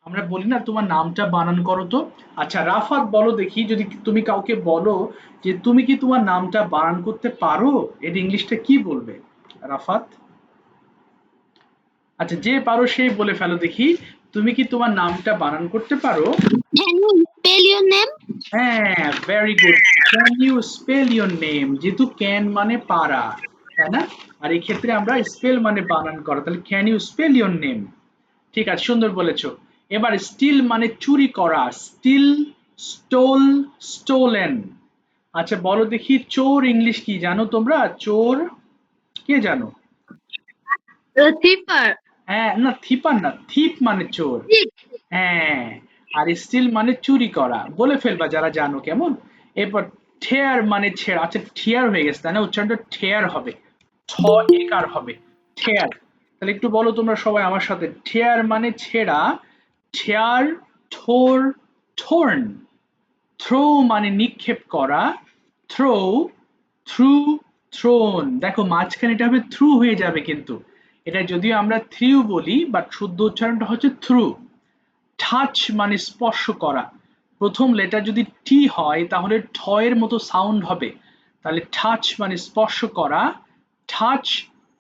আমরা বলি না তোমার নামটা বানান করো তো। আচ্ছা রাফাত বলো দেখি, যদি তুমি কাউকে বলো যে তুমি কি তোমার নামটা বানান করতে পারো, এর ইংলিশটা কি বলবে? রাফাত, আচ্ছা যে পারো সেই বলে ফেলো দেখি, তুমি কি তোমার নামটা বানান করতে পারো? Can you spell your name? হ্যাঁ, very good. Can you spell your name? যেহেতু ক্যান মানে পারা, তাই না? আর এই ক্ষেত্রে আমরা স্পেল মানে বানান করা, তাহলে can you spell your name? ঠিক আছে, সুন্দর বলেছো। এবার স্টিল মানে চুরি করা, স্টিল, স্টোল, স্টোলেন। আচ্ছা বলো দেখি চোর ইংলিশ কি জানো তোমরা? চোর কে জানো? Thieper. হ্যাঁ, না থিপার না, থিপ মানে চোর। Thief. হ্যাঁ, আর স্টিল মানে চুরি করা, বলে ফেলবা যারা জানো, কেমন? এরপর ঠেয়ার মানে ছেঁড়া, আচ্ছা ঠিয়ার হয়ে গেছে তাই না, উচ্চারণটা ঠেয়ার হবে, ঠ একার হবে, ঠেয়ার। তাহলে একটু বলো তোমরা সবাই আমার সাথে, ঠেয়ার মানে ছেঁড়া, ঠেয়ার, ঠোর, ঠোর্ন। থ্রো মানে নিক্ষেপ করা, থ্রো, থ্রু, থ্রোন। দেখো মাঝখানে এটা হবে থ্রু হয়ে যাবে, কিন্তু এটা যদিও আমরা থ্রিউ বলি বাট শুদ্ধ উচ্চারণটা হচ্ছে থ্রু। টাচ মানে স্পর্শ করা, প্রথম লেটার যদি টি হয় তাহলে ঠ এর মতো সাউন্ড হবে, তাহলে টাচ মানে স্পর্শ করা, টাচ,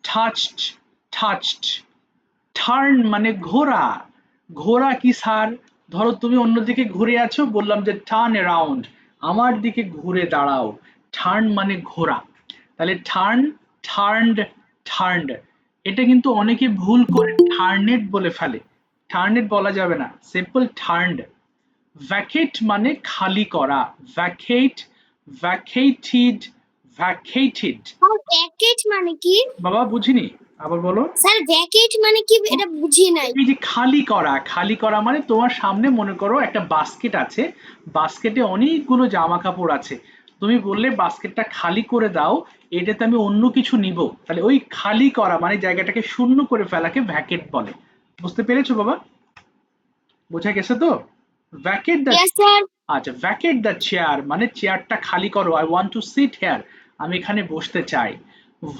টাচড, টাচড। টার্ন মানে ঘোরা, ঘোরা কি স্যার? ধরো তুমি অন্যদিকে ঘুরে আছো, বললাম যে টার্ন অ্যারাউন্ড, আমার দিকে ঘুরে দাঁড়াও, টার্ন মানে ঘোরা। তাহলে টার্ন, টার্নড, টার্নড। এটা কিন্তু অনেকে ভুল করে টার্নেট বলে ফেলে, টার্নেট বলা যাবে না, সিম্পল টার্নড। ভ্যাকেট মানে খালি করা, ভ্যাকেট, ভ্যাকেটেড, ভ্যাকেটেড। Vacate মানে কি? বাবা বুঝিনি, আবার বলো। স্যার vacate মানে কি এটা বুঝি নাই। এই যে খালি করা, খালি করা মানে তোমার সামনে মনে করো একটা বাস্কেট আছে, বাস্কেটে অনেকগুলো জামা কাপড় আছে, তুমি বললে বাস্কেটটা খালি করে দাও, এটাতে আমি অন্য কিছু নিব, তাহলে ওই খালি করা মানে জায়গাটাকে শূন্য করে ফেলাকে ভ্যাকেট বলে। বুঝতে পেরেছো বাবা? বোঝা গেছে তো? ভ্যাকেট দ্য, Yes স্যার। আচ্ছা ভ্যাকেট দ্য চেয়ার মানে চেয়ারটা খালি করো, I want to sit here, আমি এখানে বসতে চাই।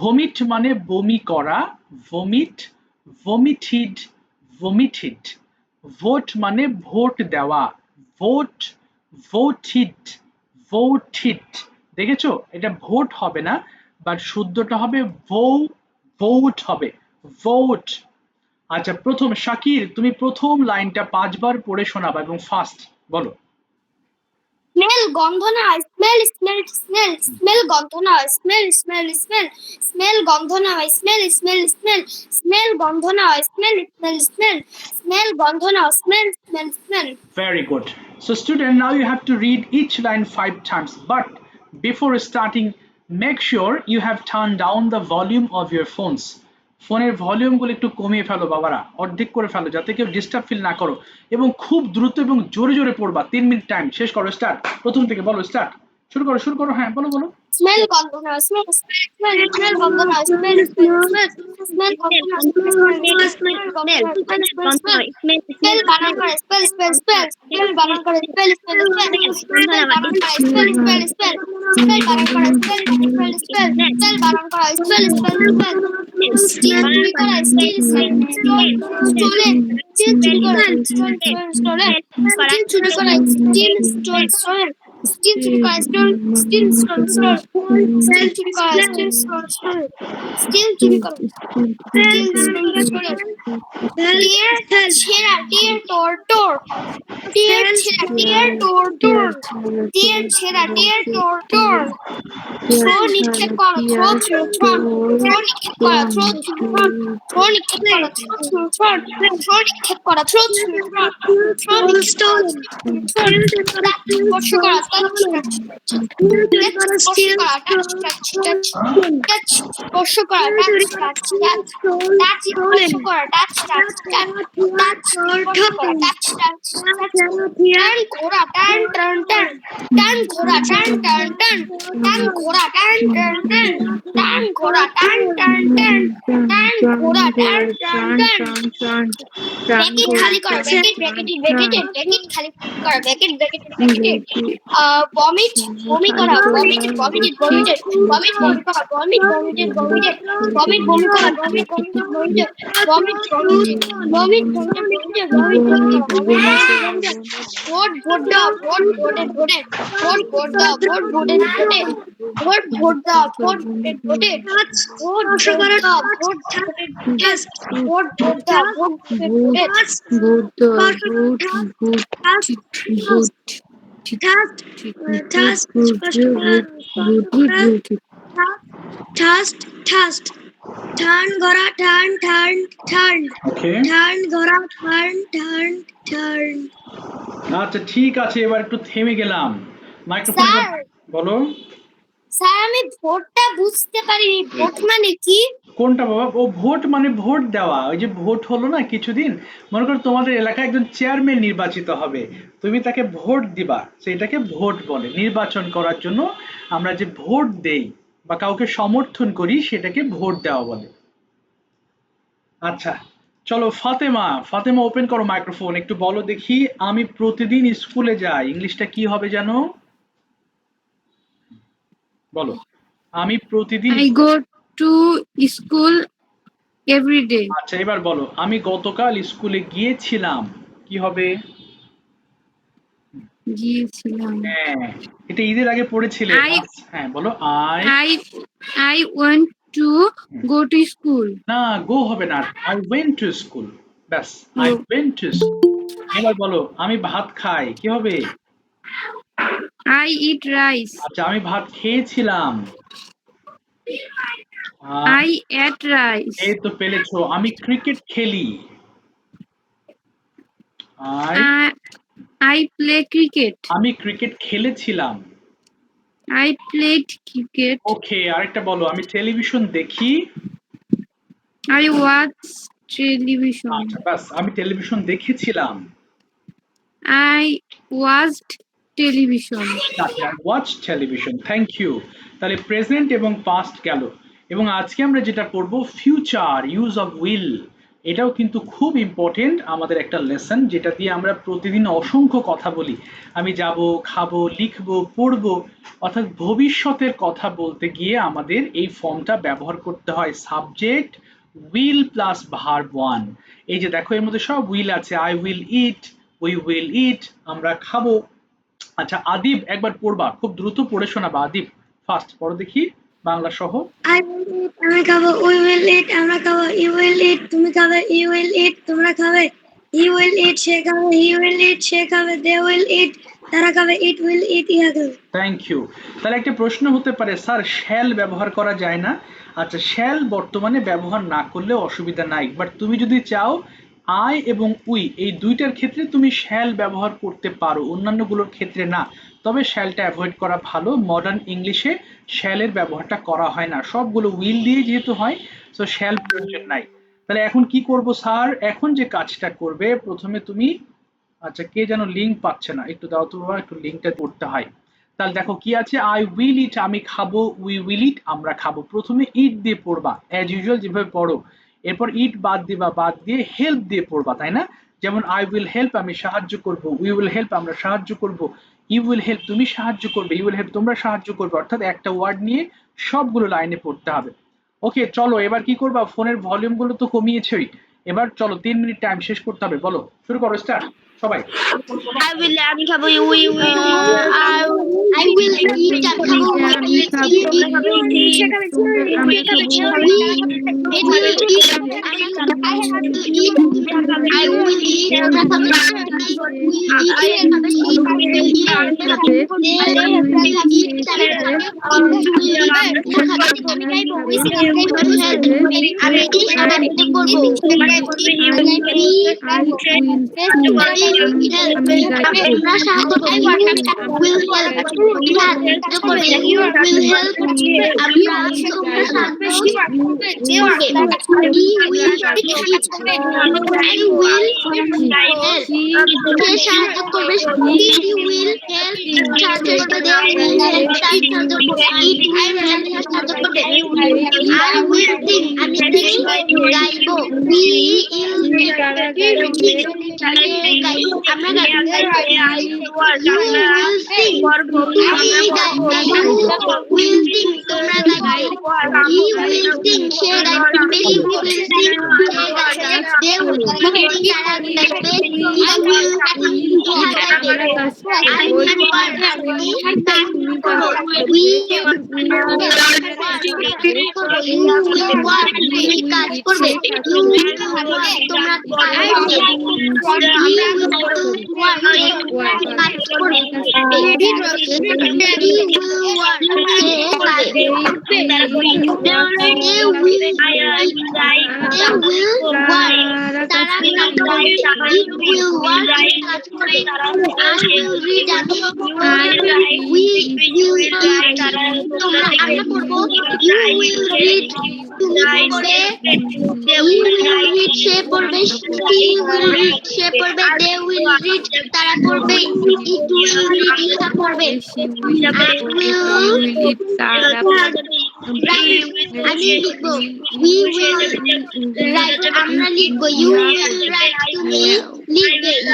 ভমিট মানে বমি করা, ভমিট, ভমিটেড, ভমিটেড। ভোট মানে ভোট দেওয়া, ভোট, ভোটিড, ভোটিড। দেখেছো এটা ভোট হবে না, বাট শুদ্ধটা হবে ভৌ, ভোট হবে, ভোট। আচ্ছা প্রথম শাকির, তুমি প্রথম লাইনটা 5 বার পড়ে শোনাবা এবং ফাস্ট বলো। স্মেল গন্ধ না, স্মেল স্মেল স্মেল, স্মেল গন্ধ না, স্মেল স্মেল স্মেল, স্মেল গন্ধ না, স্মেল স্মেল স্মেল, স্মেল গন্ধ না, স্মেল স্মেল স্মেল, স্মেল গন্ধ না, smell smell smell. Very good. So student, now you have to read each line 5 times, but before starting make sure you have turned down the volume of your phones. ফোনের ভলিউমগুলো একটু কমিয়ে ফেলো বাবারা, অর্ধেক করে ফেলো যাতে কেউ ডিস্টার্ব ফিল না করো, এবং খুব দ্রুত এবং জোরে জোরে পড়বা, 3 মিনিট টাইম, শেষ করো, স্টার্ট, প্রথম থেকে বলো, স্টার্ট, শুরু করো, শুরু করো, হ্যাঁ বলো বলো। স্মেল গন্ধ না, স্মেল স্মেল স্মেল গন্ধ না, স্মেল স্মেল স্মেল, স্মেল গন্ধ না, স্মেল স্মেল গন্ধ না, স্মেল স্মেল স্মেল, স্মেল বানান করে স্পেল স্পেল স্পেল, স্মেল বানান করে স্পেল স্পেল স্পেল, স্মেল বানান করে স্পেল স্পেল স্পেল, স্মেল বানান করে স্পেল স্পেল স্পেল, স্মেল বানান করে স্পেল স্পেল স্পেল। স্টিল চুরি করা, স্টিল স্টোল, স্টোলেন, স্টিল চুরি করা, স্টোল স্টোল স্টোলেন, স্টিল চুরি করা, স্টিল স্টোল স্টোলেন, স্টিল চুরি করা, stole steal stole stole, steal চুরি করা, স্টিল স্টোল স্টোল, স্টিল চুরি করা, স্টিল স্টোল স্টোল। টিয়ার ছেঁড়া, টিয়ার তোর তোর, টিয়ার ছেঁড়া, টিয়ার তোর তোর, টিয়ার ছেঁড়া, টিয়ার তোর তোর। থ্রো নিক্ষেপ করা, থ্রো থ্রো থ্রো, থ্রো নিক্ষেপ করা, থ্রো থ্রো থ্রো, থ্রো নিক্ষেপ করা, থ্রো থ্রো থ্রো, থ্রো নিক্ষেপ করা, থ্রো থ্রো থ্রো, থ্রো নিক্ষেপ করা, থ্রো থ্রো। টাচ স্পর্শ করা, টাচ টাচ টাচ, স্পর্শ করা, টাচ টাচ টাচ, টাচ স্পর্শ করা, টাচ টাচ টাচ, টাচ স্পর্শ করা, টাচ টাচ টাচ, টাচ স্পর্শ করা, টাচ টাচ turn ঘোড়া turn turn turn turn ঘোড়া turn turn turn turn ঘোড়া turn turn turn turn ঘোড়া turn turn turn turn ঘোড়া turn turn turn ব্র্যাকেট খালি করো ব্র্যাকেট খালি করো ব্র্যাকেট vomit বমি করা vomit বমি করা vomit বমি করা vomit ভোট ভোট দাও ভোট ভোটে ভোট দাও ভোট ভোটে ভোট দাও ভোট ভোটে ভোট দাও ভোট দাও Trust. Turn ঘোড়া turn ওকে, ঘোড়া turn আচ্ছা ঠিক আছে, এবার একটু থেমে গেলাম। মাইক্রোফোন স্যার বলো। স্যার আমি ভোটটা বুঝতে পারিনি ভোট মানে কি কোনটা বাবা? ও ভোট মানে ভোট দেওয়া। ওই যে ভোট হলো না কিছুদিন, মনে করো তোমাদের এলাকায় একজন চেয়ারম্যান নির্বাচিত হবে, তুমি তাকে ভোট দিবা, সেটাকে ভোট বলে। নির্বাচন করার জন্য আমরা যে ভোট দেই বা কাউকে সমর্থন করি সেটাকে ভোট দেওয়া বলে। আচ্ছা, চলো ফাতেমা, ফাতেমা ওপেন করো মাইক্রোফোন, একটু বলো দেখি। আমি প্রতিদিন স্কুলে যাই, ইংলিশটা কি হবে জানো? বলো। আমি প্রতিদিন I go to school every day. আচ্ছা এবার বলো, আমি গতকাল স্কুলে গিয়েছিলাম, কি হবে? গিয়েছিলাম। হ্যাঁ, এটা ঈদের আগে পড়েছিলে। হ্যাঁ বলো। I I went to go to school. না, গো হবে না, আই ওয়েন্ট টু স্কুল। ব্যাস, আই ওয়েন্ট টু স্কুল। এবার বলো, আমি ভাত খাই, কি হবে? I eat rice. আচ্ছা, আমি ভাত খেয়েছিলাম। I ate rice. এই তো পেরেছো। আমি ক্রিকেট খেলি। I play cricket. আমি ক্রিকেট খেলেছিলাম। I played cricket. ওকে, আরেকটা বলো, আমি টেলিভিশন দেখি। I watch television. আচ্ছা ব্যাস, আমি টেলিভিশন দেখেছিলাম। I watched television. Watch television. Thank you. তাহলে প্রেজেন্ট এবং পাস্ট গেল, এবং আজকে আমরা যেটা পড়বো ফিউচার ইউজ অফ উইল। এটাও কিন্তু খুব ইম্পর্টেন্ট আমাদের একটা লেসন, যেটা দিয়ে আমরা প্রতিদিন অসংখ্য কথা বলি। আমি যাব, খাবো, লিখবো, পড়বো, অর্থাৎ ভবিষ্যতের কথা বলতে গিয়ে আমাদের এই ফর্মটা ব্যবহার করতে হয়, subject will plus verb one. এই যে দেখো, এর মধ্যে সব উইল আছে। I will eat, we will eat, আমরা খাবো। আচ্ছা আদিব, একবার পড়বা, খুব দ্রুত পড়ে শোনাবা। আদিব ফার্স্ট পড়ো দেখি, বাংলা সহ। I will eat আমি খাবো we will eat আমরা খাবো you will eat তুমি খাবে you will eat তোমরা খাবে he will eat সে খাবে he will eat সে খাবে they will eat তারা খাবে it will eat ইহা খাবে। Thank you. তাহলে একটা প্রশ্ন হতে পারে, স্যার শ্যাল ব্যবহার করা যায় না? আচ্ছা, শ্যাল বর্তমানে ব্যবহার না করলেও অসুবিধা নাই, বাট তুমি যদি চাও আই এবং উই এই দুইটার ক্ষেত্রে তুমি শ্যাল ব্যবহার করতে পারো, অন্যান্যগুলোর ক্ষেত্রে না। তবে শ্যালটা অ্যাভয়েড করা ভালো। মডার্ন ইংলিশে শ্যালের ব্যবহারটা করা হয় না, সবগুলো উইল দিয়ে যেহেতু হয়, তো শ্যাল প্রয়োজন নাই। তাহলে এখন কি করব স্যার? এখন যে কাজটা করবে, প্রথমে তুমি, আচ্ছা কে যেন লিঙ্ক পাচ্ছে না, একটু দাও তো বাবা, একটু লিঙ্কটা করতে হয়। তাহলে দেখো কি আছে, আই উইল ইট আমি খাবো, উই উইল ইট আমরা খাবো। প্রথমে ইট দিয়ে পড়বা অ্যাজ ইউজুয়াল যেভাবে পড়ো, এরপর ইট বাদ দিবা, বাদ দিয়ে হেল্প দিয়ে পড়বা, তাই না? যেমন আই উইল হেল্প আমি সাহায্য করব, উই উইল হেল্প আমরা সাহায্য করব, ইউ উইল হেল্প তুমি সাহায্য করবে, ইউ উইল হেল্প তোমরা সাহায্য করবে। অর্থাৎ একটা ওয়ার্ড নিয়ে সবগুলো লাইনে পড়তে হবে। ওকে চলো, এবার কি করবা, ফোনের ভলিউম গুলো তো কমিয়েছই, এবার চলো 3 মিনিট টাইম শেষ করতে হবে। বলো, শুরু করো, স্টার্ট সবাই। I will আমি খাবো you will I will eat আমি খাবো I will eat আমরা খাবো আমি আমি গাইড করব। তোমরা সাহায্য করবে will help সাহায্য করবে will help আমরা তোমরা সাহায্য করবে he will speak I will help সে সাহায্য করবে he will help সাহায্য করবে they will help সাহায্য করবে it will help সাহায্য করবে I will sing আমি গাইবো we will sing আমরা গাইবো you will sing তুমি গাইবো will sing তোমরা গাইবো he will sing সে গাইবে he will sing সে গাইবে they will sing তারা গাইবে he will sing তারা গাইবে I will কাজ করো we you will work তুমি কাজ করবে you will work তোমরা কাজ করবে he will work কাজ করবে he will work they will work তারা কাজ করবে it will work কাজ করবে I will read আমি we will read তোমরা আমরা পড়বো you will read তুমি পড়বে he will read সে পড়বে he will read সে পড়বে they will read তারা পড়বে it will read তারা পড়বে আমি লিখবো we will write আমরা লিখবো you will write তুমি লিখবে you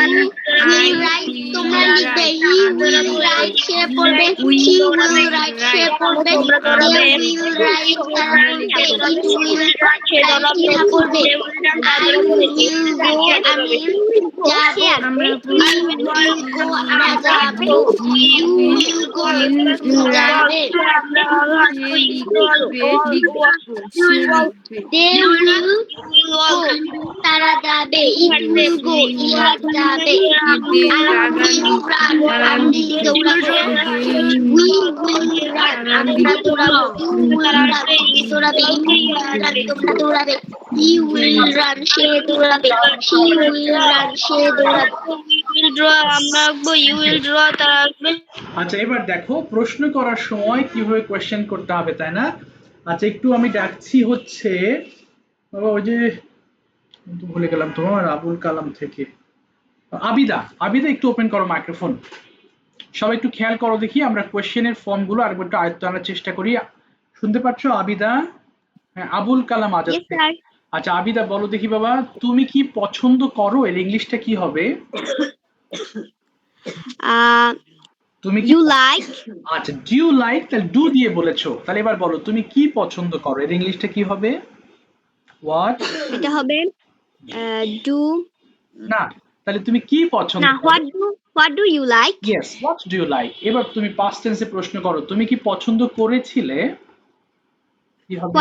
will write তোমরা লিখবে he will write সে পড়বে she will write সে পড়বে they will write তারা পড়বে it will write তারা পড়বে I will go আমি যাবো আমরা যাবো you will go যাবে they will go তারা যাবে it will go ইহা যাবে আমি দৌড়াবো we will run আমরা দৌড়াবো you will run দৌড়াবে তোমরা দৌড়াবে he will run সে দৌড়াবে she will run সে দৌড়াবে আমরা you will draw তারা আচ্ছা এবার দেখো প্রশ্ন করার সময় কিভাবে কোশ্চেন করতে হবে তাই না আচ্ছা একটু আমি ডাকছি হচ্ছে বাবা ওই যে ভুলে গেলাম তোমার আবুল কালাম থেকে আবিদা একটু ওপেন করো মাইক্রোফোন সবাই একটু খেয়াল করো দেখি আমরা কোশ্চেনের ফর্মগুলো আরেকবার একটু আয়ত্ত আনার চেষ্টা করি শুনতে পাচ্ছো আবিদা হ্যাঁ আবুল কালাম আজাদ আচ্ছা আবিদা বলো দেখি বাবা তুমি কি পছন্দ করো এর ইংলিশটা কি হবে তুমি কি you like আচ্ছা ডু ইউ লাইক তাহলে ডু দিয়ে বলেছো তাহলে এবার বলো তুমি কি পছন্দ করো এর ইংলিশটা কি হবে হোয়াট এটা হবে do না তাহলে তুমি কি পছন্দ না what do you like yes what do you like এবার তুমি পাস্ট টেন্সে প্রশ্ন করো তুমি কি পছন্দ করেছিলে কি হবে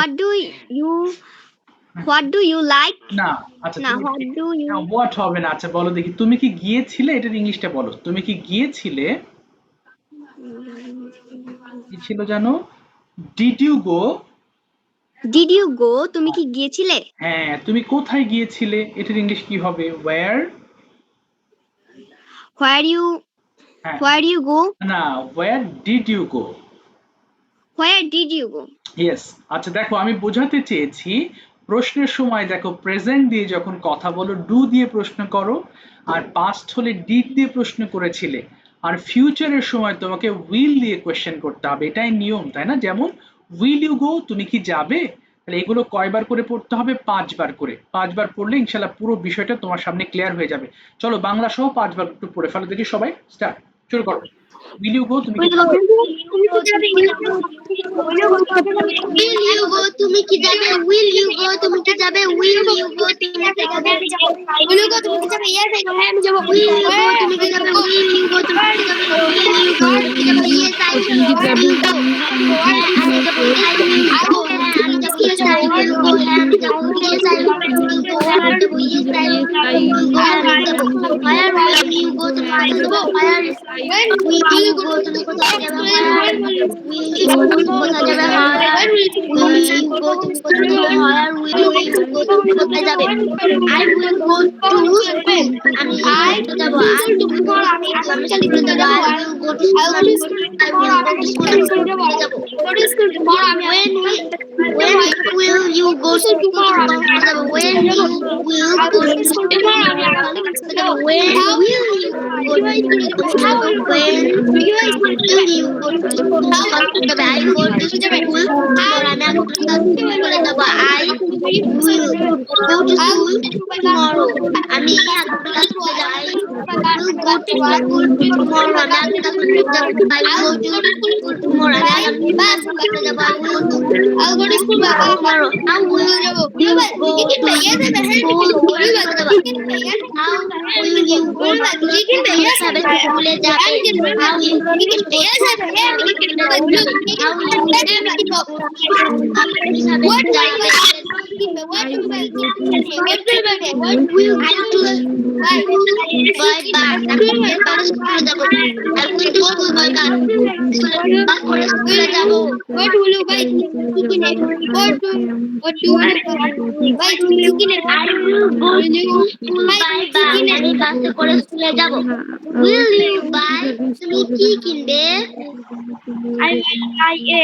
what do you like না আচ্ছা না what do you না হোয়াট হবে না আচ্ছা বলো দেখি তুমি কি গিয়েছিলে এটার ইংলিশটা বলো তুমি কি গিয়েছিলে কি ছিল জানো ডিড ইউ গো তুমি কি গিয়েছিলে হ্যাঁ তুমি কোথায় গিয়েছিলে এটার ইংলিশ কি হবে where you go না where did you go yes আচ্ছা দেখো আমি বোঝাতে চেয়েছি প্রশ্নের সময় দেখো প্রেজেন্ট দিয়ে যখন কথা বলো ডু দিয়ে প্রশ্ন করো আর পাস্ট হলে ডিড দিয়ে প্রশ্ন করেছিলে আর ফিউচারের সময় তোমাকে উইল দিয়ে কোশ্চেন করতে হবে এটাই নিয়ম তাই না যেমন উইল ইউ গো তুমি কি যাবে তাহলে এগুলো কয়বার করে পড়তে হবে 5 বার করে 5 বার পড়লে ইনশাআল্লাহ পুরো বিষয়টা তোমার সামনে ক্লিয়ার হয়ে যাবে চলো বাংলা সহ 5 বার একটু পড়ে ফেলো দেখি সবাই স্টার্ট শুরু করো উইল ইউ গো তুমি কি যাবে will you go তুমি কি যাবে will you go তুমি কি যাবে will you go তুমি কি যাবে will you go তুমি কি যাবে yes I go আমি যাব will you go তুমি কি যাবে will you go তুমি কি যাবে will you go তুমি কি যাবে yes I will go আমি যাব আমি যাব yes I will go আমি যাব yes I will go আমি যাব yes I will go আমি যাব Where will you go? তুমি কোথায় যাবে? Where will you go? তুমি কোথায় যাবে? Where will you go? তুমি কোথায় যাবে? Where will you go? তুমি কোথায় যাবে? Where will you go? তুমি কোথায় যাবে? I will go to school. আমি স্কুলে যাব। I will go to school. আমি স্কুলে যাব। I will go to school. I will go to school. আমি স্কুলে যাব। When will you go to school? তুমি কখন যাবে? When you will go to school? তুমি কখন যাবে? When will you go to school? তুমি যাবে। When will you go to school? তুমি কখন যাবে? I go to school tomorrow. আমি আগামীকাল স্কুলে যাব। I will go to school tomorrow. আমি আগামীকাল স্কুলে যাব। I will go to school tomorrow. আমি আগামীকাল স্কুলে যাব। I will go to school tomorrow. আমি আগামীকাল স্কুলে যাব। I'll go to school tomorrow. How will you go to school? How will you go to school? তুমি কিভাবে স্কুলে যাবে? How will you go to school? How will you go to school? আপনি কিভাবে যাবে? What will you do? By bus. আমি বাসে স্কুলে যাব। I will to school by bus. বাস করে স্কুলে যাব। What will you buy? Chicken egg. What do you buy? Chicken egg. I will go to school by bus. আমি বাসে করে স্কুলে যাব। Will you buy? তুমি কি কিনবে? I will buy a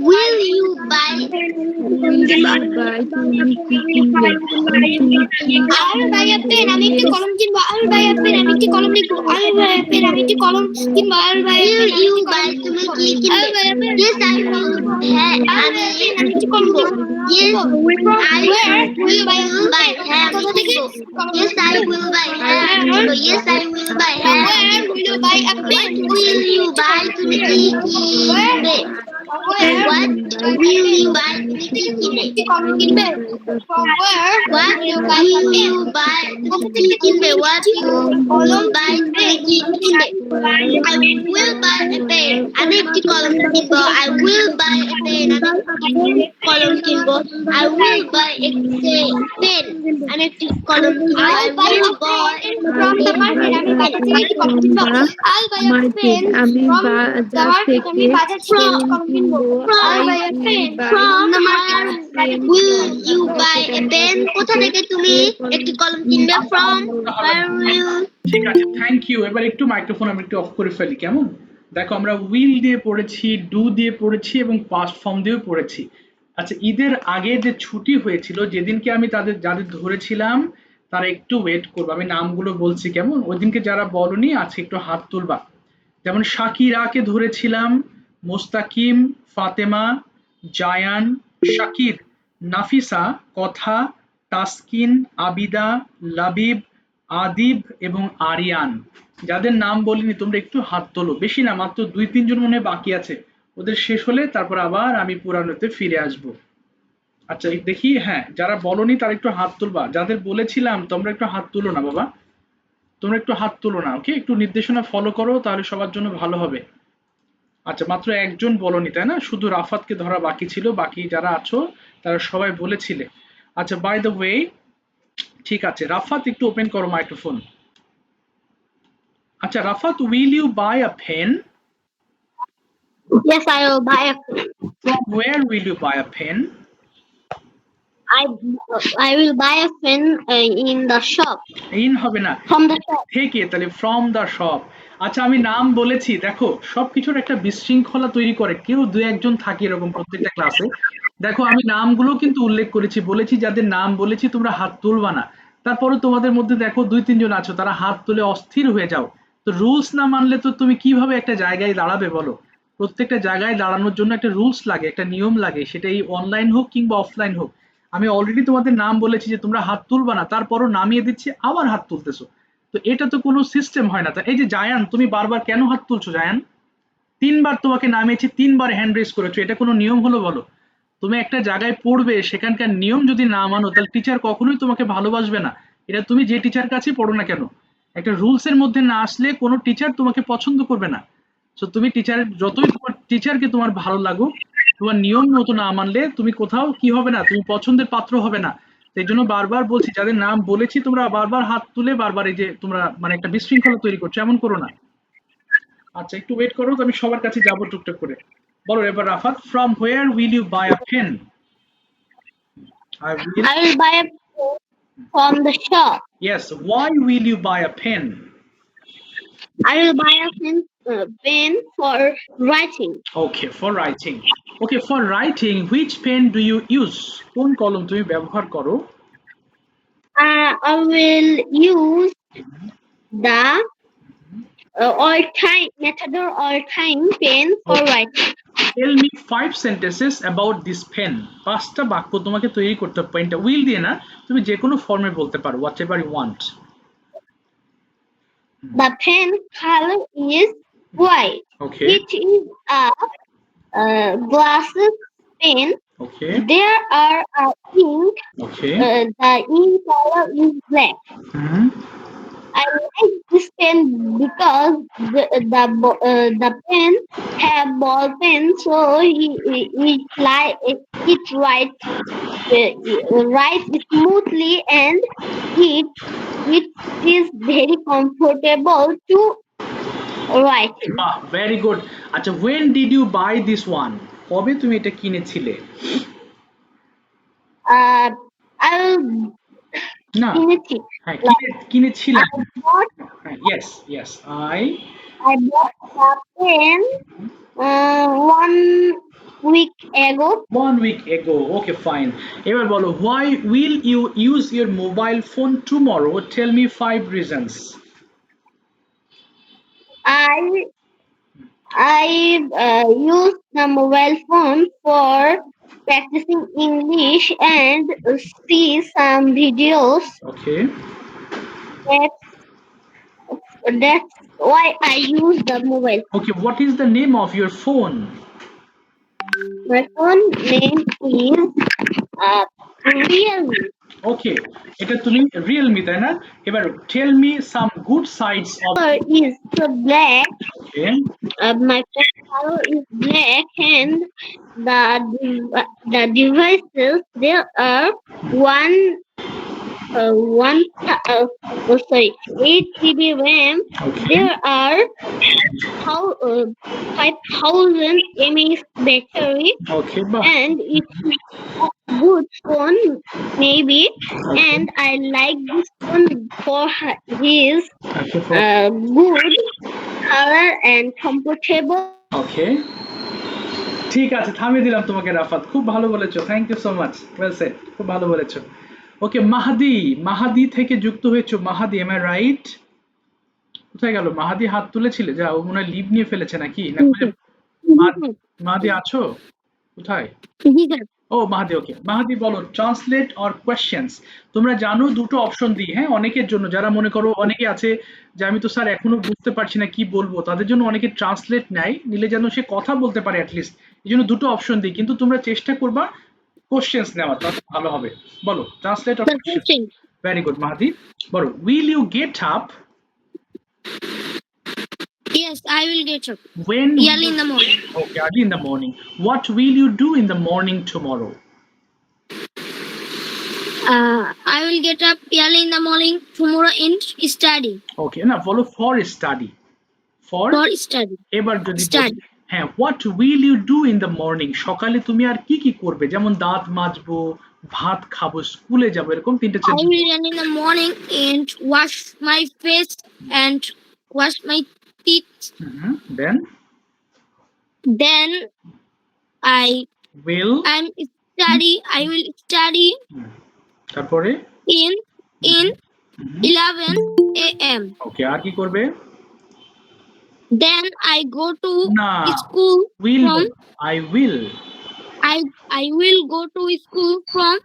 Will you buy? I will buy a pen. আমি একটি কলম কিনবো। I will buy a pen. আমি একটি কলম লিখবো। I will buy a pen. আমি একটি কলম কিনবো। I will buy a Will pen. you buy? তুমি কি কিনবে? Yes, I will. হ্যাঁ, আমি একটি কলম কিনবো। Yes, I Will you buy a will buy. হ্যাঁ, আমি কিনবো। Yes, I will buy. হ্যাঁ, আমি কিনবো। Yes, I will buy. হ্যাঁ, আমি Where কিনবো। will you buy a pen? Will you buy? তুমি কি কিনবে? What will you buy? তুমি কি কিনবে? একটি কলম কিনবে। From where What will you buy a will pen? you buy? তুমি কি কিনবে? What will you buy? তুমি কি কিনবে? I will buy a pen. আমি একটি কলম কিনবো। I will buy a pen. আমি একটি কলম কিনবো। I will buy a pen. আমি একটি কলম কিনবো। I will buy From the market. আমি বাজার থেকে একটি কলম কিনবো। I'll buy a pen আমি from the বাজার market. আমি থেকে বাজার থেকে একটি কলম কিনবো। I'll buy a pen from the market. will you buy a pen? কোথা থেকে তুমি একটি কলম কিনবে? From where will ঠিক আছে, থ্যাংক ইউ। এবার একটু মাইক্রোফোন আমি একটু অফ করে ফেলি, কেমন? দেখো আমরা উইল দিয়ে পড়েছি, ডু দিয়ে পড়েছি এবং পাস্ট ফর্ম দিয়েও পড়েছি। আচ্ছা, ঈদের আগে যে ছুটি হয়েছিল, যেদিনকে আমি যাদের ধরেছিলাম তারা একটু ওয়েট করবে, আমি নামগুলো বলছি, কেমন? ওই দিনকে যারা বলনি আজকে একটু হাত তুলবা। যেমন শাকিরাকে ধরেছিলাম, মোস্তাকিম, ফাতেমা, জায়ান, শাকির, নাফিসা, কথা, তাসকিন, আবিদা, লাবিব, আদিব এবং আরিয়ান। যাদের নাম বলিনি তোমরা একটু হাত তোলো, বেশি না, মাত্র 2-3 জন মনে হয় বাকি আছে। ওদের শেষ হলে তারপর আবার আমি পুরানোতে ফিরে আসব। আচ্ছা দেখি, হ্যাঁ যারা বলনি তারা একটু হাত তুলবা। যাদের বলেছিলাম তোমরা একটু হাত তুলো না বাবা, তোমরা একটু হাত তুলো না, ওকে? একটু নির্দেশনা ফলো করো, তাহলে সবার জন্য ভালো হবে। আচ্ছা, মাত্র একজন বলনি তাই না? শুধু রাফাতকে ধরা বাকি ছিল, বাকি যারা আছো তারা সবাই বলেছিলে। আচ্ছা, বাই দ্য ওয়ে, ঠিক আছে, রাফাত একটু ওপেন করো মাইক্রোফোন। আচ্ছা Rafat, will you buy a pen? Yes, I will buy a pen. From where will you buy a pen? I will buy a pen in the shop. In হবে না, From the shop. থেকে, তাহলে from the shop. আচ্ছা আমি নাম বলেছি, দেখো সবকিছুর একটা বিশৃঙ্খলা তৈরি করে কেউ দু একজন থাকে এরকম প্রত্যেকটা ক্লাসে। দেখো আমি নামগুলো কিন্তু উল্লেখ করেছি, বলেছি যাদের নাম বলেছি তোমরা হাত তুলবা না। তারপরে তোমাদের মধ্যে দেখো 2-3 জন আছো তারা হাত তুলে অস্থির হয়ে যাও। তো রুলস না মানলে তো তুমি কিভাবে একটা জায়গায় দাঁড়াবে বলো? প্রত্যেকটা জায়গায় দাঁড়ানোর জন্য একটা রুলস লাগে, একটা নিয়ম লাগে, সেটা এই অনলাইন হোক কিংবা অফলাইন হোক। আমি অলরেডি তোমাদের নাম বলেছি যে তোমরা হাত তুলবা না, তারপরও নামিয়ে দিচ্ছি, আবার হাত তুলতেছো। তো এটা তো কোনো সিস্টেম হয় না। তা এই যে জায়ান, তুমি বারবার কেন হাত তুলছো জায়ান? 3 বার তোমাকে নামিয়েছি, 3 বার হ্যান্ড রেজ করেছো, এটা কোনো নিয়ম হলো বলো? তুমি একটা জায়গায় পড়বে, সেখানকার নিয়ম যদি না মানো তাহলে টিচার কখনোই তোমাকে ভালোবাসবে না। এটা তুমি যে টিচার কাছে পড়ো না কেন, একটা রুলস এর মধ্যে না আসলে কোনো টিচার তোমাকে পছন্দ করবে না। তো তুমি টিচারের যতই তোমার টিচারকে তোমার ভালো লাগুক, তোমার নিয়ম মতো না মানলে তুমি কোথাও কি হবে না, তুমি পছন্দের পাত্র হবে না। সেই জন্য বারবার বলছি, যাদের নাম বলেছি তোমরা বারবার হাত তুলে বারবার এই যে তোমরা মানে একটা বিশৃঙ্খলা তৈরি করছো, এমন করো না। আচ্ছা একটু ওয়েট করো, তো আমি সবার কাছে যাবো টুকটাক করে। বলো এবার Rafat, from where will you buy a pen? I will. I will buy a pen from the shop. Yes, why will you buy a pen? I will buy a pen for writing. Okay, for writing. Okay, for writing, which pen do you use? কোন কলম তুমি ব্যবহার করো? I will use the all-time Matador all-time pen for writing. Tell me 5 sentences about this pen. 5টা বাক্য তোমাকে তৈরি করতে হবে পেনটা উইল দিয়ে না, তুমি যে কোনো ফর্মে বলতে পারো, whatever you want. The pen color is white. Okay, It is a glasses pen. okay, There are ink. okay. The ink color is black. Mhm. I like this pen because the pen have ball pen, so it writes smoothly, and it is very comfortable to write. বাহ, very good. আচ্ছা, when did you buy this one? কবে তুমি এটা কিনেছিলে? I'll না, finish it. হ্যাঁ কিনেছিলাম। হ্যাঁ, yes, yes, I bought the pen 1 week ago. 1 week ago. Okay, fine. এবার বলো, why will you use your mobile phone tomorrow? Tell me 5 reasons. I use the mobile phone for practicing English and see some videos. Okay, That's why I use the mobile. okay, what is the name of your phone? My phone name is Realme. Okay, এটা তুমি Realme তাই না? এবার tell me some good sides of. Color is black. Okay, My phone color is black, and the devices there are 8 GB RAM. okay, There are 5,000 mAh battery, okay, বাহ, and it's a good phone maybe. And I like this phone for his okay, good color and comfortable. okay. ঠিক আছে, থামিয়ে দিলাম তোমাকে রাফাত, খুব ভালো বলেছো, thank you so much, well said, খুব ভালো বলেছো। ওকে, মাহাদি থেকে যুক্ত হয়েছো। Mahadi, am I right? কোথায় গেল মাহাদি? হাত তুলেছিলে, যা ও মনে হয় লিভ নিয়ে ফেলেছে নাকি না? মাহাদি আছো কোথায়? ও মাহাদি, ওকে মাহাদি বলো, ট্রান্সলেট অর কোয়েশ্চেন্স। তোমরা জানো দুটো অপশন দিই, হ্যাঁ, অনেকের জন্য, যারা মনে করো অনেকে আছে যে আমি তো স্যার এখনো বুঝতে পারছি না কি বলবো, তাদের জন্য অনেকে ট্রান্সলেট নেয়, নিলে যেন সে কথা বলতে পারে অ্যাটলিস্ট, এই জন্য দুটো অপশন দিই, কিন্তু তোমরা চেষ্টা করবা কোশ্চেন্স নেওয়ার, তাহলে ভালো হবে। বলো translate or question. Very good Mahadi, বলো will you get up? Yes, I will get up When? early in the morning. Okay, early in the morning. What will you do in the morning tomorrow? I will get up early in the morning tomorrow and study. Okay, না বলো for study. For study. এবার যদি Study. বলি, হ্যাঁ, what will you do in the morning? সকালে তুমি আর কি কি করবে? যেমন দাঁত মাজবো, ভাত খাবো, স্কুলে যাবো, এরকম তিনটে I will run in the morning and wash my face and wash my teeth. Then I will I will study তারপরে in 11 a.m. ওকে, আর কি করবে? Then I go to না, school will from I will I will go to school from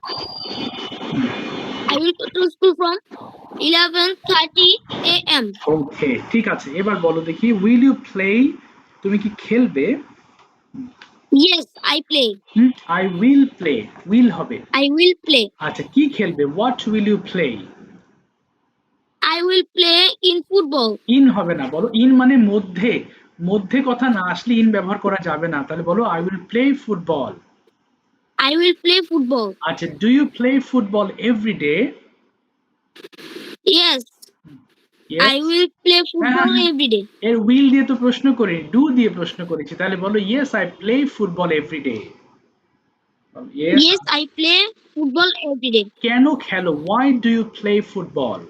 11:30 a.m. ওকে, ঠিক আছে, এবার বলো দেখি, will you play? তুমি কি খেলবে? Yes, I play. I will play, will হবে। I will play. আচ্ছা, কি খেলবে? What will you play? I will play in football. In হবে না, বলো ইন মানে মধ্যে, মধ্যে কথা না আসলে ইন ব্যবহার করা যাবে না, তাহলে বলো I will play football. I I will play football. আচ্ছা, do you play football every day? Yes, I will play football every day. এর উইল দিয়ে তো প্রশ্ন করি, ডু দিয়ে প্রশ্ন করেছি, তাহলে বলো yes I play football every day. Yes, I play football every day. কেন খেলো? Why do you play football?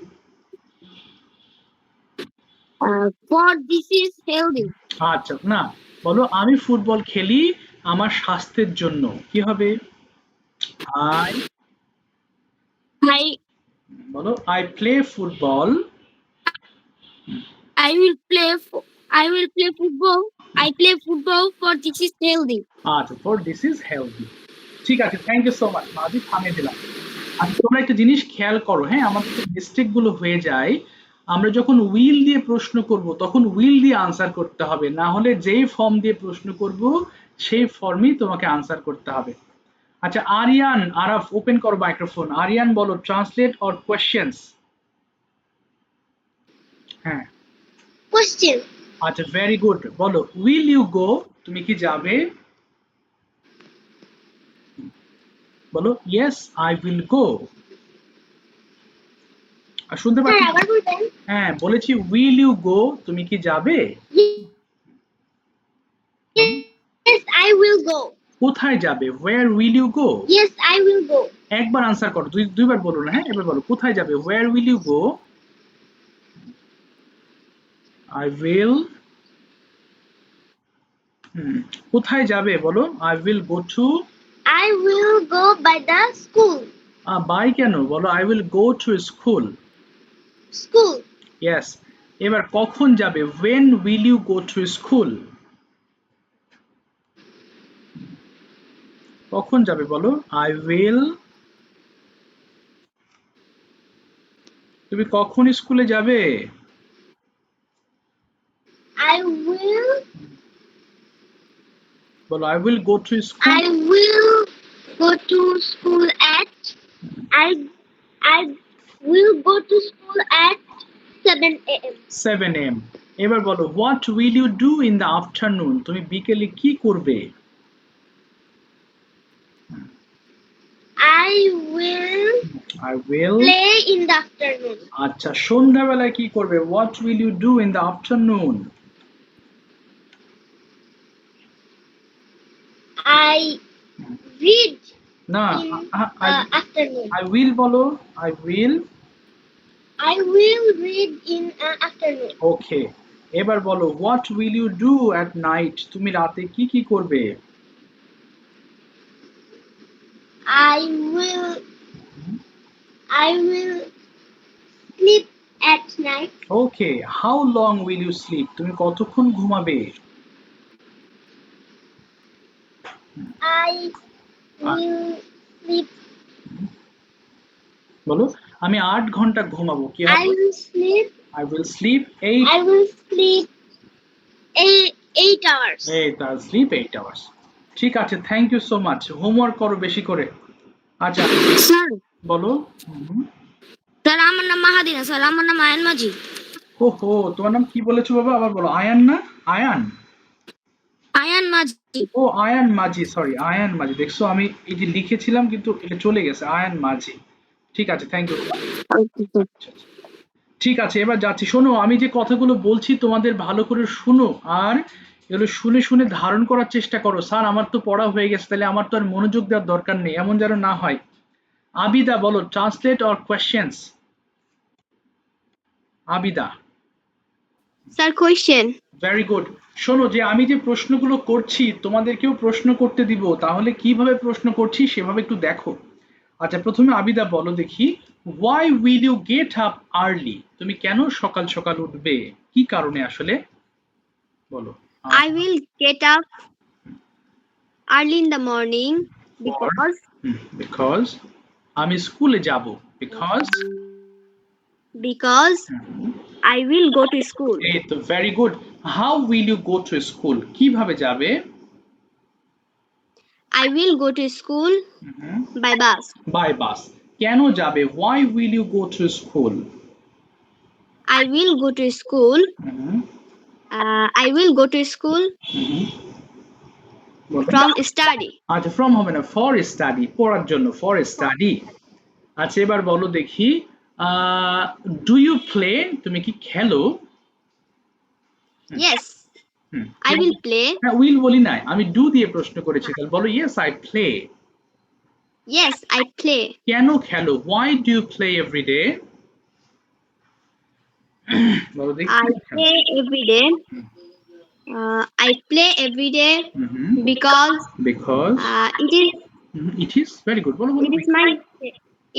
For this is healthy. আচ্ছা, না, বলো আমি ফুটবল খেলি আমার স্বাস্থ্যের জন্য। কি হবে? আই, I বলো I play football. I will play football. I play football for this is healthy. আচ্ছা, ফর দিস ইজ হেলদি। ঠিক আছে, থ্যাংক ইউ সো মাচ, মাঝি থামিয়ে দিলাম। আচ্ছা, তোমরা একটা জিনিস খেয়াল করো, হ্যাঁ, আমাদের যে মিস্টেক গুলো হয়ে যায়, আমরা যখন উইল দিয়ে প্রশ্ন করব তখন উইল দিয়ে আনসার করতে হবে, না হলে যেই ফর্ম দিয়ে প্রশ্ন করব সেই ফর্মেই তোমাকে আনসার করতে হবে। আচ্ছা, আরিয়ান, আরাফ, ওপেন করো মাইক্রোফোন। আরিয়ান বলো ট্রান্সলেট অর কোয়েশ্চেনস। হ্যাঁ, Question. আচ্ছা, ভেরি গুড। বলো উইল ইউ গো, তুমি কি যাবে? বলো ইয়েস আই উইল গো। আর শুনতে স্যার পাচ্ছি? আবার বলবেন? হ্যাঁ, বলেছি উইল ইউ গো, তুমি কি যাবে? Yes, I will go. কোথায় যাবে? Where will you go? Yes, I will go. একবার আনসার করো, দুইবার বলো না, হ্যাঁ, এবার বলো কোথায় যাবে? Where will you go? I will, কোথায় যাবে বলো? I will go to. I will go by the school. By কেন? বলো I will go to school. School. Yes. এবার কখন যাবে? when will you go to school? কখন যাবে বলো? আই উইল, তুমি কখন স্কুলে যাবে? I will. বলো I will go to school. I will go to school at. I will go to school at 7 a.m. 7 a.m. এবার বলো what will you do in the afternoon, তুমি বিকেলে কি করবে? I will I will, play in the afternoon. আচ্ছা, সন্ধ্যাবেলায় কি করবে? What will you do in the afternoon? I read না, in the afternoon. I will বলো, I will. I will read in afternoon. Okay, এবার বলো what will you do at night, তুমি রাতে কি কি করবে? I will sleep at night. Okay, how long will you sleep, তুমি কতক্ষণ ঘুমাবে? I will sleep. বলো আমি 8 ঘন্টা ঘুমাবো। কি I হবে? will sleep. I will sleep 8, I will sleep 8 hours. 8 I sleep 8 hours. ঠিক আছে, thank you so much. Homework করো বেশি করে। আচ্ছা, Sir, বলো। sir, আমার নাম মাহাদিনা স্যার, আমার নাম আয়ান মাঝি। ওহো, তোমার নাম কি বলেছো বাবা? আবার বলো। আয়ান না? আয়ান? আয়ান মাঝি। ও, আয়ান মাঝি, সরি, আয়ান মাঝি। দেখছো আমি এই যে লিখেছিলাম কিন্তু এটা চলে গেছে, আয়ান মাঝি। ঠিক আছে, থ্যাংক ইউ। ঠিক আছে, এবার যাচ্ছি। শোনো, আমি যে কথাগুলো বলছি তোমাদের ভালো করে শুনো, আর এগুলো শুনে শুনে ধারণ করার চেষ্টা করো। স্যার আমার তো পড়া হয়ে গেছে, তাহলে আমার তো আর মনোযোগ দেওয়ার দরকার নেই, এমন যেন না হয়। আবিদা বলো translate or questions. Abida. Sir question. Very good. শোনো, যে আমি যে প্রশ্নগুলো করছি তোমাদেরকেও প্রশ্ন করতে দিব, তাহলে কিভাবে প্রশ্ন করছি সেভাবে একটু দেখো। আচ্ছা, প্রথমে আবিদা বলো দেখি, why will you get up early, তুমি কেন সকাল সকাল উঠবে? কি কারণে আসলে বলো? I will get up early in the morning because because আমি স্কুলে যাব। because I will go to school. এই তো, very good. how will you go to school, কিভাবে যাবে? I will go to school by bus. by bus। কেন যাবে? why will you go to school? I will go to school. I will go to school from study. আচ্ছা from হবে না, for study, পড়ার জন্য, for study. আচ্ছা এবার বলো দেখি, ডু ইউ প্লে, তুমি কি খেলো? Yes, হুম, I will play. হ্যাঁ উইল বলি নাই, আমি ডু দিয়ে প্রশ্ন করেছি, তাহলে বলো yes I play. Yes, I play. কেন খেলো, why do you play every day? বলো দেখি I play every day. I play every day because because it it is very good, বলো বলো। is my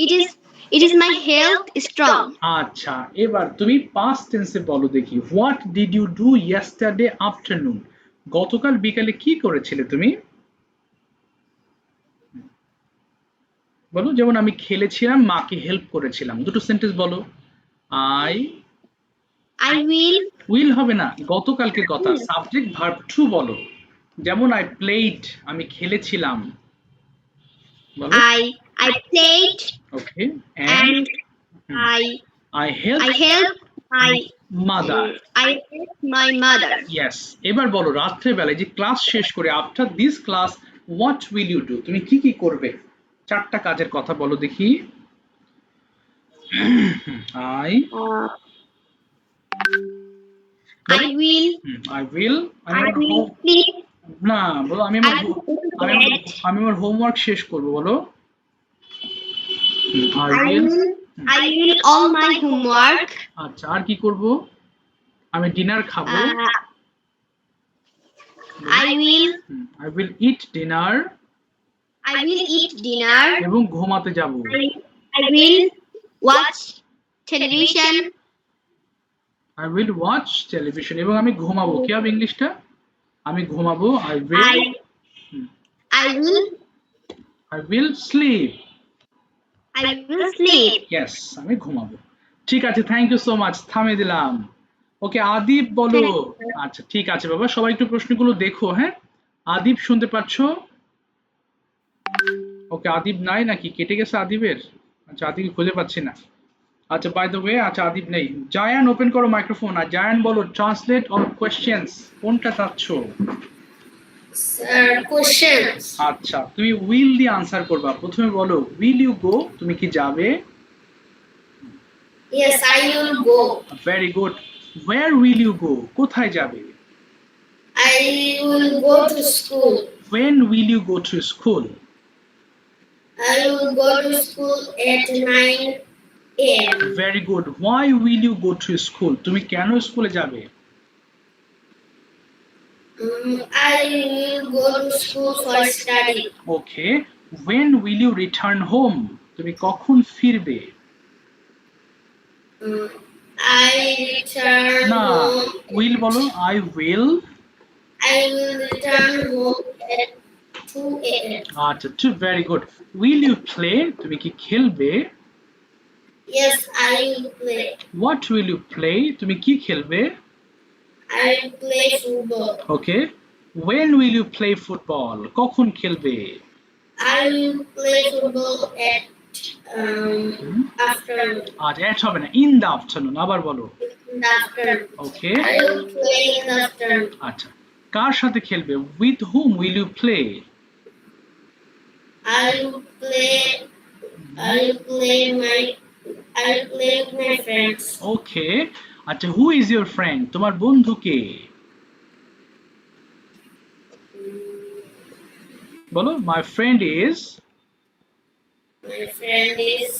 it is it is my health strong. আচ্ছা এবার তুমি past টেন্সে বলো দেখি, what did you do yesterday afternoon, গতকাল বিকালে কি করেছিলে তুমি? বলো, যেমন আমি খেলেছিলাম, মাকে হেল্প করেছিলাম, দুটো সেন্টেন্স বলো। আই I will উইল হবে না, গতকালকের কথা, সাবজেক্ট ভার্ব টু বলো। যেমন আই প্লেড, আমি খেলেছিলাম, বলো। I played okay, and I I help help my mother. I help my mother. Yes, এবার বলো রাত্রেবেলায় যে ক্লাস শেষ করে, after this class what will you do, তুমি কি কি করবে? চারটা কাজের কথা বলো দেখি। I I will I will, sleep. না বলো, আমি আমার হোমওয়ার্ক শেষ করব, বলো। I will, I will all my homework. আচ্ছা আর কি করব? আমি ডিনার খাবো, I will I will eat dinner, eat dinner. এবং ঘুমাতে যাব, I will watch television. I will watch television, এবং আমি ঘুমাবো, কি হবে ইংলিশটা? আমি ঘুমাবো, I I will sleep. sleep. Yes, আমি ঘুমাবো। ঠিক আছে, থ্যাংক ইউ সো মাচ, থামে দিলাম। ওকে আদিব বলো। আচ্ছা ঠিক আছে বাবা, সবাই একটু প্রশ্নগুলো দেখো, হ্যাঁ। আদিব শুনতে পাচ্ছ? ওকে আদিব নাই নাকি, কেটে গেছে আদিবের? আচ্ছা আদিব খুঁজে পাচ্ছি না। আচ্ছা বাই দ্য ওয়ে, আচ্ছা আদিব নেই। জায়ান ওপেন করো মাইক্রোফোন, আর জায়ান বলো ট্রান্সলেট অল কোয়েশ্চেন্স, কোনটা চাচ্ছ? Questions. আচ্ছা তুমি উইল দিয়ে আনসার করবা। প্রথমে বলো উইল ইউ গো, তুমি কি যাবে? Yes, I will go. Very good. Where will you go, কোথায় যাবে? I will go to school. When will you go to school? I will go to school at 9 a.m. Very good. Why will you go to school? তুমি কেন স্কুলে যাবে? I will go to school for study. Okay. When will you return home? তুমি কখন ফিরবে? I return না, home. will বলো, I will. I will return home at 2 a.m. আচ্ছা, very good. Will you play? তুমি কি খেলবে? Yes, I will play. What will you play? তুমি কি খেলবে? I will play football. Okay. When will you play football? কখন খেলবে? I will play football at afternoon. আচ্ছা, at হবে না, in the afternoon, আবার বলো। In the afternoon. Okay. I will play in the afternoon. আচ্ছা, কার সাথে খেলবে? With whom will you play? I will play with my friends. Okay. আচ্ছা, who is your friend? তোমার বন্ধু কে? বলো, my friend is. My friend is.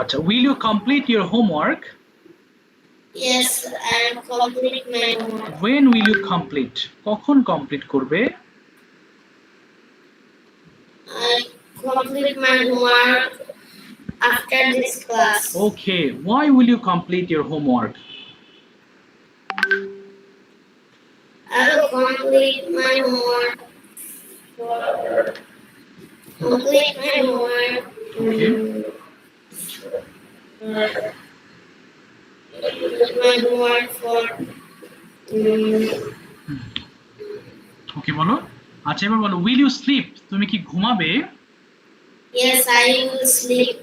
আচ্ছা, will you complete your homework? Yes, I will complete my homework. When will you complete? কখন complete করবে? I complete my homework after this class. Okay. Why will you complete your homework? I will complete my homework. Complete my homework. Okay. My homework for. Okay বলো। আচ্ছা এবার বলো, will you sleep? তুমি কি ঘুমাবে? Yes, I will sleep.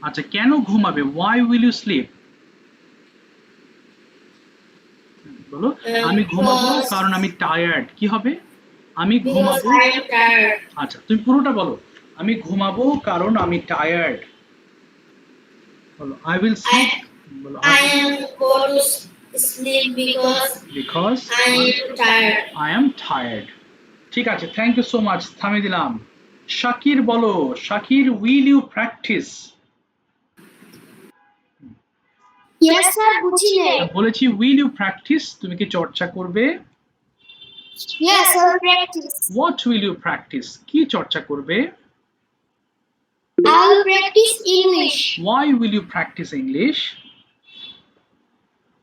আচ্ছা কেন ঘুমাবে? Why will you sleep? বলো আমি ঘুমাবো কারণ আমি টায়ার্ড কি হবে আমি ঘুমাবো আচ্ছা তুমি পুরোটা বলো আমি ঘুমাবো কারণ আমি টায়ার্ড বলো আই উইল স্লিপ বলো I am going to sleep because because I am tired. I am tired ঠিক আছে থ্যাংক ইউ সো মাচ থামিয়ে দিলাম শাকির বলো Shakir will you practice Yes, sir. বুঝি নাই। বলেছি উইল ইউ প্র্যাকটিস তুমি কি চর্চা করবে Yes, sir. Practice. What will you practice কি চর্চা করবে I'll practice English why will you practice English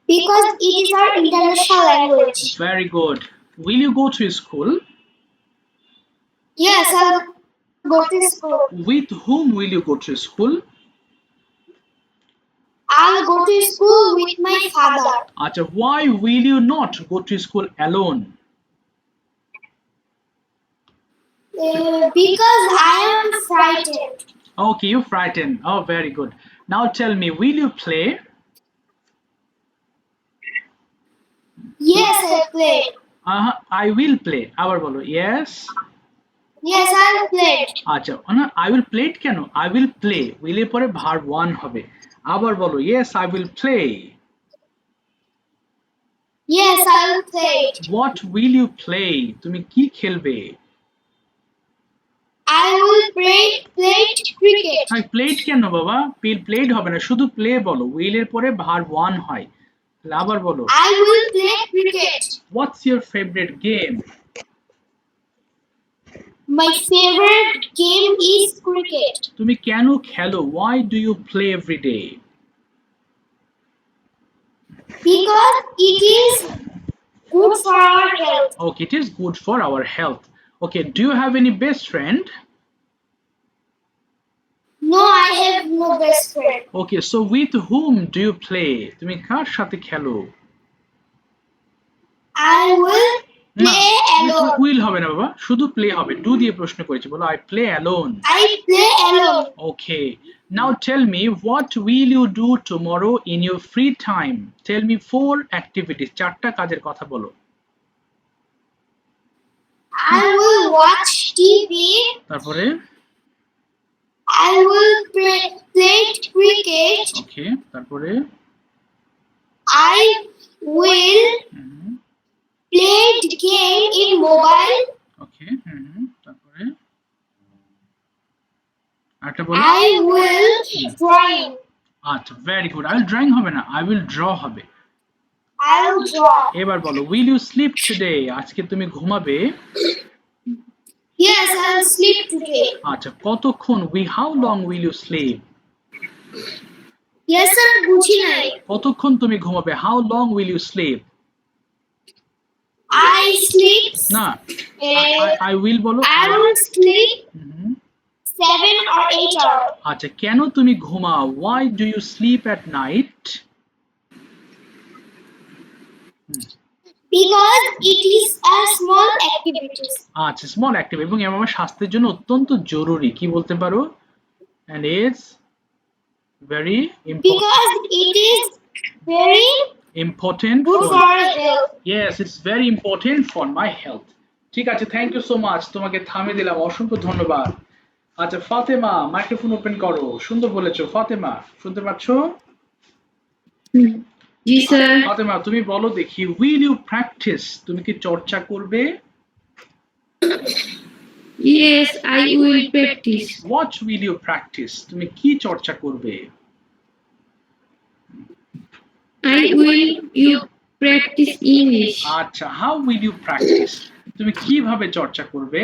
because it is our international language. very good will you go to school Yes, I'll go to school. with whom will you go to school I'll go to school with my father acha why will you not go to school alone because I am frightened. okay you frightened oh very good now tell me will you play Yes, I'll play. I will play আবার বলো yes Yes, I'll play. আচ্ছা না I will play it কেন I will play will এর পরে verb 1 হবে আবার বলো yes I will play Yes, I'll play. what will you play তুমি কি খেলবে I will play cricket. I played কেন বাবা played হবে না শুধু play বলো will এর পরে verb 1 হয় তাহলে আবার বলো I will play cricket. what's your favorite game My favorite game is cricket তুমি কেন খেলো why do you play every day because it is good for our health. okay it is good for our health okay do you have any best friend No, I have no best friend. okay so with whom do you play তুমি কার সাথে খেলো I will play alone. Will হবে না বাবা শুধু play হবে do দিয়ে প্রশ্ন করেছি বলো I play alone I play alone. okay now tell me what will you do tomorrow in your free time tell me four activities চারটা কাজের কথা বলো I will watch TV. তারপরে I will play cricket. ওকে তারপরে I will play the game in mobile. ওকে তারপরে আরেকটা বলো I will drawing. আচ্ছা very good I will drawing হবে না আই উইল ড্র হবে I'll draw. এবার বলো উইল ইউ স্লিপ টুডে আজকে তুমি ঘুমাবে Yes, I'll sleep today. আচ্ছা কতক্ষণ how long will you sleep Yes, sir. বুঝি নাই। কতক্ষণ তুমি ঘুমাবে how long will you sleep I sleep. না eh, আই উইল বলো I will sleep হুম, 7 or 8 hours আচ্ছা কেন তুমি ঘুমাও why do you sleep at night because it is a small activities. আচ্ছা স্মল অ্যাক্টিভ এবং আমার স্বাস্থ্যের জন্য অত্যন্ত জরুরি কি বলতে পারো and it's very Because it is very important good for our health. yes it's very important for my health ঠিক আছে থ্যাংক ইউ সো মাচ তোমাকে থামিয়ে দিলাম অসংখ্য ধন্যবাদ আচ্ছা ফাতেমা মাইক্রোফোন ওপেন করো সুন্দর বলেছো ফাতেমা শুনতে পাচ্ছো জি স্যার ফাতেমা তুমি বলো দেখি উইল ইউ প্র্যাকটিস তুমি কি চর্চা করবে yes I will practice what will you practice তুমি কি চর্চা করবে I will you practice English আচ্ছা হাউ উইল ইউ প্র্যাকটিস তুমি কিভাবে চর্চা করবে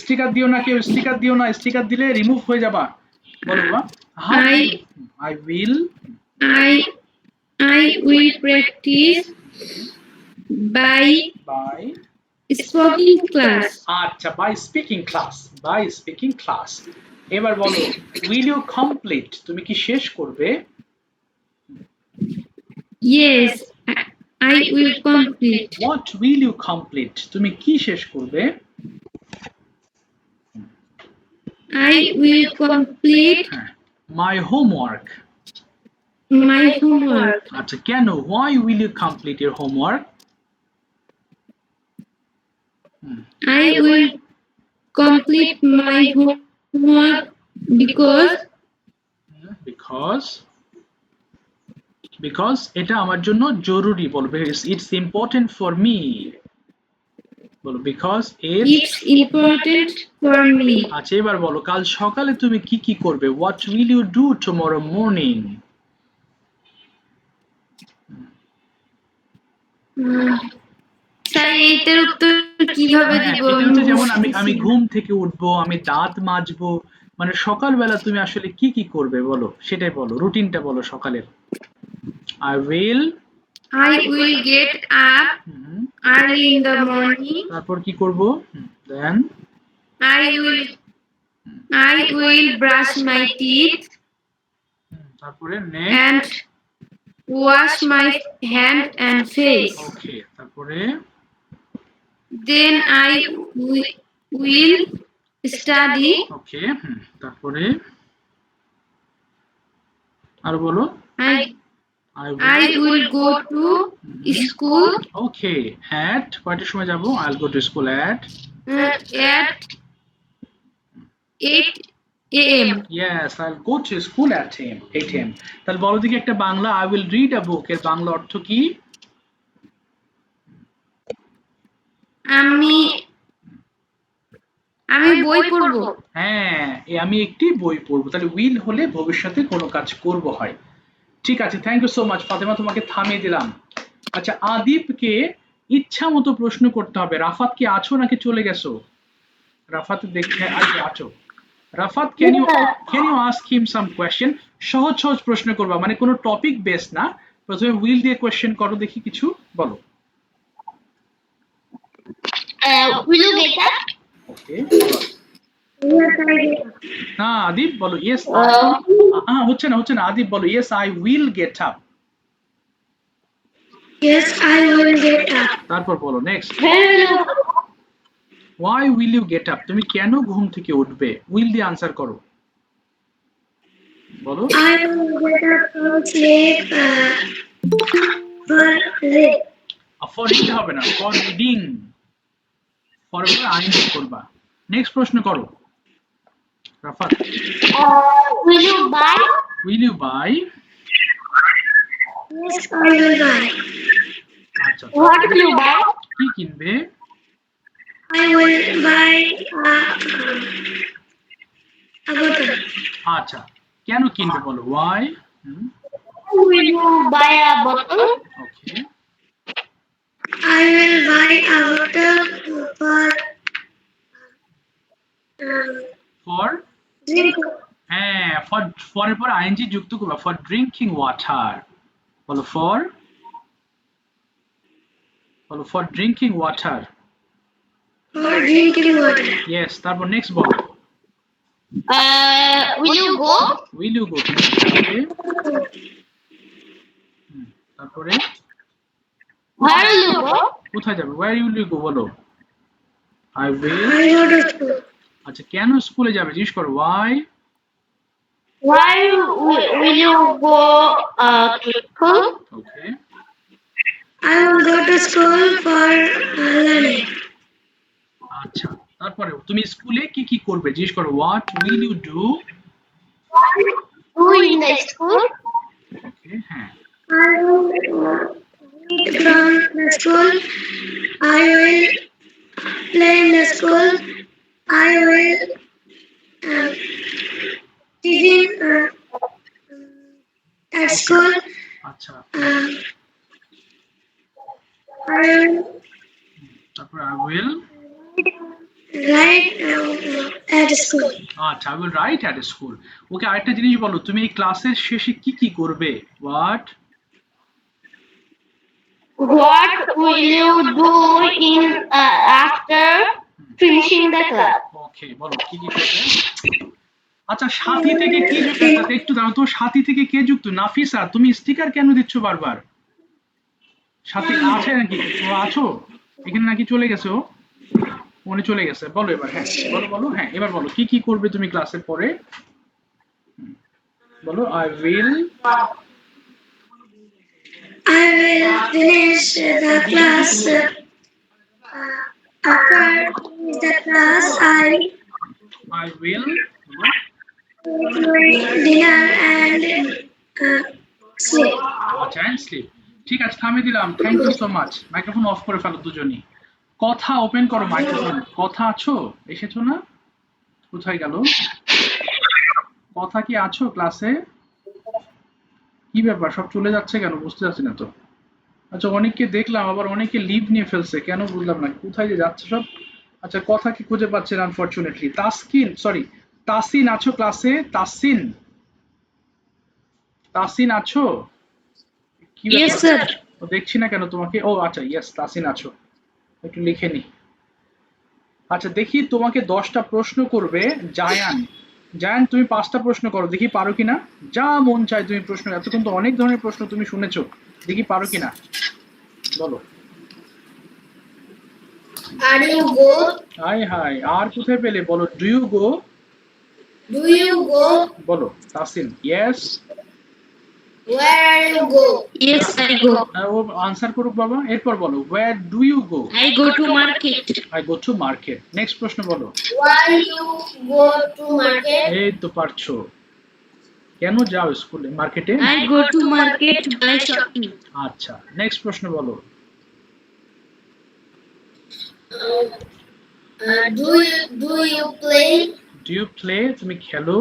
স্টিকার দিও না কেউ স্টিকার দিও না স্টিকার দিলে রিমুভ হয়ে যাবা বলো বাবা I will I will practice by by speaking class. আচ্ছা বাই স্পিকিং ক্লাস এবার বলো উইল ইউ কমপ্লিট তুমি কি শেষ করবে Yes, I will complete. What will you complete তুমি কি শেষ করবে I will complete my homework my homework. আচ্ছা কেন? Why will you complete your homework? I will complete my homework because এটা আমার জন্য জরুরি, বলবে it's important for me, বলো because it's important for me. আচ্ছা এবার বলো কাল সকালে তুমি কি কি করবে? what will you do tomorrow morning? Sir এইটার উত্তর কিভাবে হ্যাঁ, দিব? এটা হচ্ছে যেমন আমি ঘুম থেকে উঠবো, আমি দাঁত মাজবো, মানে সকালবেলা তুমি আসলে কি কি করবে বলো, সেটাই বলো, রুটিনটা বলো সকালের। I will get up early in the morning. তারপর কি করব? then I will brush my teeth তারপরে and wash my hand and face. ওকে, তারপরে Then I will study ওকে, তারপরে আর বলো। I will go to school okay, at কয়টার সময় যাব? I'll go to school at at 8 a.m. Yes, I'll go to school at 8 a.m. তাহলে বলো দেখি একটা Bangla I will read a book এর বাংলা অর্থ কি? আমি বই পড়ব। হ্যাঁ, আমি একটি বই পড়ব। তাহলে উইল হলে ভবিষ্যতে কোনো কাজ করব হয়। ঠিক আছে, thank you so much Fatema, তোমাকে থামিয়ে দিলাম। আচ্ছা আদিবকে ইচ্ছা মতো প্রশ্ন করতে হবে। রাফাত কি আছো নাকি চলে গেছো? রাফাত দেখে আছো। Rafat can you ask him some question? সহজ সহজ প্রশ্ন করবা, মানে কোনো টপিক বেস না, প্রথমে উইল দিয়ে কোয়েশ্চেন করো, দেখি কিছু বলো। Will you get up? ওকে, না আদিব বলো ইয়েস, হচ্ছে না আদিব বলো yes I will get up. Yes, I will get up. তারপর বলো next. Where will you go? Why will you get up? তুমি কেন ঘুম থেকে উঠবে? উইল দিয়ে আনসার করো, বলো। I will get up to sleep for read. For read হবে না, ফর রিডিং, ফর আইনজি করবা। নেক্সট প্রশ্ন করো Rafat. Will you buy? Will you buy? Yes, I will buy. আচ্ছা, What will you buy? কি কিনবে? I will buy a bottle. আচ্ছা, কেন কিনবে বলো, why? Will you buy a bottle? ওকে, I will buy a bottle for for, drink. হ্যাঁ, ফরের পর আইএনজি যুক্ত করবা, ফর ড্রিঙ্কিং ওয়াটার, বলো for drinking water. For drinking water. Yes, তারপর নেক্সট বলো। Will you go? Will you go? তারপরে Where will you go? কোথায় যাবে? ওয়্যার উইল ইউ গো বলো। I will. I go to school. আচ্ছা, কেন স্কুলে যাবে জিজ্ঞেস করো, why? Why will you go to school? ওকে, I will go to school for learning. আচ্ছা, তারপরে তুমি স্কুলে কি কি করবে জিজ্ঞেস করো, what will you do? Do in the school? ওকে, হ্যাঁ, I will eat from the school. I will play in the school. I will teaching at school. আচ্ছা, I will তারপর I will write at school. আচ্ছা, I will write at school. Okay, আরেকটা জিনিস বলো, তুমি এই ক্লাসের শেষে কি কি করবে? What What will you do in after finishing the class? ওকে, বলো কি কি করবে। আচ্ছা, সাথী থেকে কি যুক্ত? একটু দাঁড়াও তো, সাথী থেকে কে যুক্ত? নাফিসা, তুমি স্টিকার কেন দিচ্ছ বারবার? সাথী আছে নাকি? ও আছো এখানে নাকি চলে গেছে? ও মনে চলে গেছে। বলো এবার, হ্যাঁ বলো, হ্যাঁ এবার বলো কি কি করবে তুমি ক্লাসের পরে? বলো I will I will finish the class. After the class, I will dinner and sleep. আচ্ছা and sleep ঠিক আছে থামিয়ে দিলাম thank you so much microphone off করে ফেলো দুজনই কথা ওপেন করো মাইক্রোফোন কথা আছো এসেছো না কোথায় গেল কথা কি আছো ক্লাসে কি ব্যাপার সব চলে যাচ্ছে কেন বুঝতে পারছি না তো আচ্ছা অনেককে দেখলাম আবার অনেকে লিভ নিয়ে ফেলছে কেন বুঝলাম না কোথায় যে যাচ্ছে সব আচ্ছা কথা কি খুঁজে পাচ্ছেন আনফরচুনেটলি তাসিন আছো ক্লাসে তাসিন আছো কি Yes, ব্যাপার sir. ও দেখছি না কেন তোমাকে ও আচ্ছা ইয়েস তাসিন আছো একটু লিখে নি আচ্ছা দেখি তোমাকে 10টা প্রশ্ন করবে জায়ান জায়ান তুমি 5টা প্রশ্ন করো দেখি পারো কিনা যা মন চায় তুমি প্রশ্ন এতক্ষণ তো অনেক ধরনের প্রশ্ন তুমি শুনেছো দেখি পারো কিনা বলো Are you go? হাই হাই আর কোথায় পেলে বলো do you go Do you go? বলো Tasin yes Where are you go? Yes, I go. ও আনসার করুক বাবা এরপর বলো where do you go I go to market. I go to market next প্রশ্ন বলো Why you go to market? এই তো পারছো কেন যাও স্কুলে মার্কেটে I go to market by shopping. আচ্ছা নেক্সট প্রশ্ন বলো Do you play? Do you play তুমি খেলো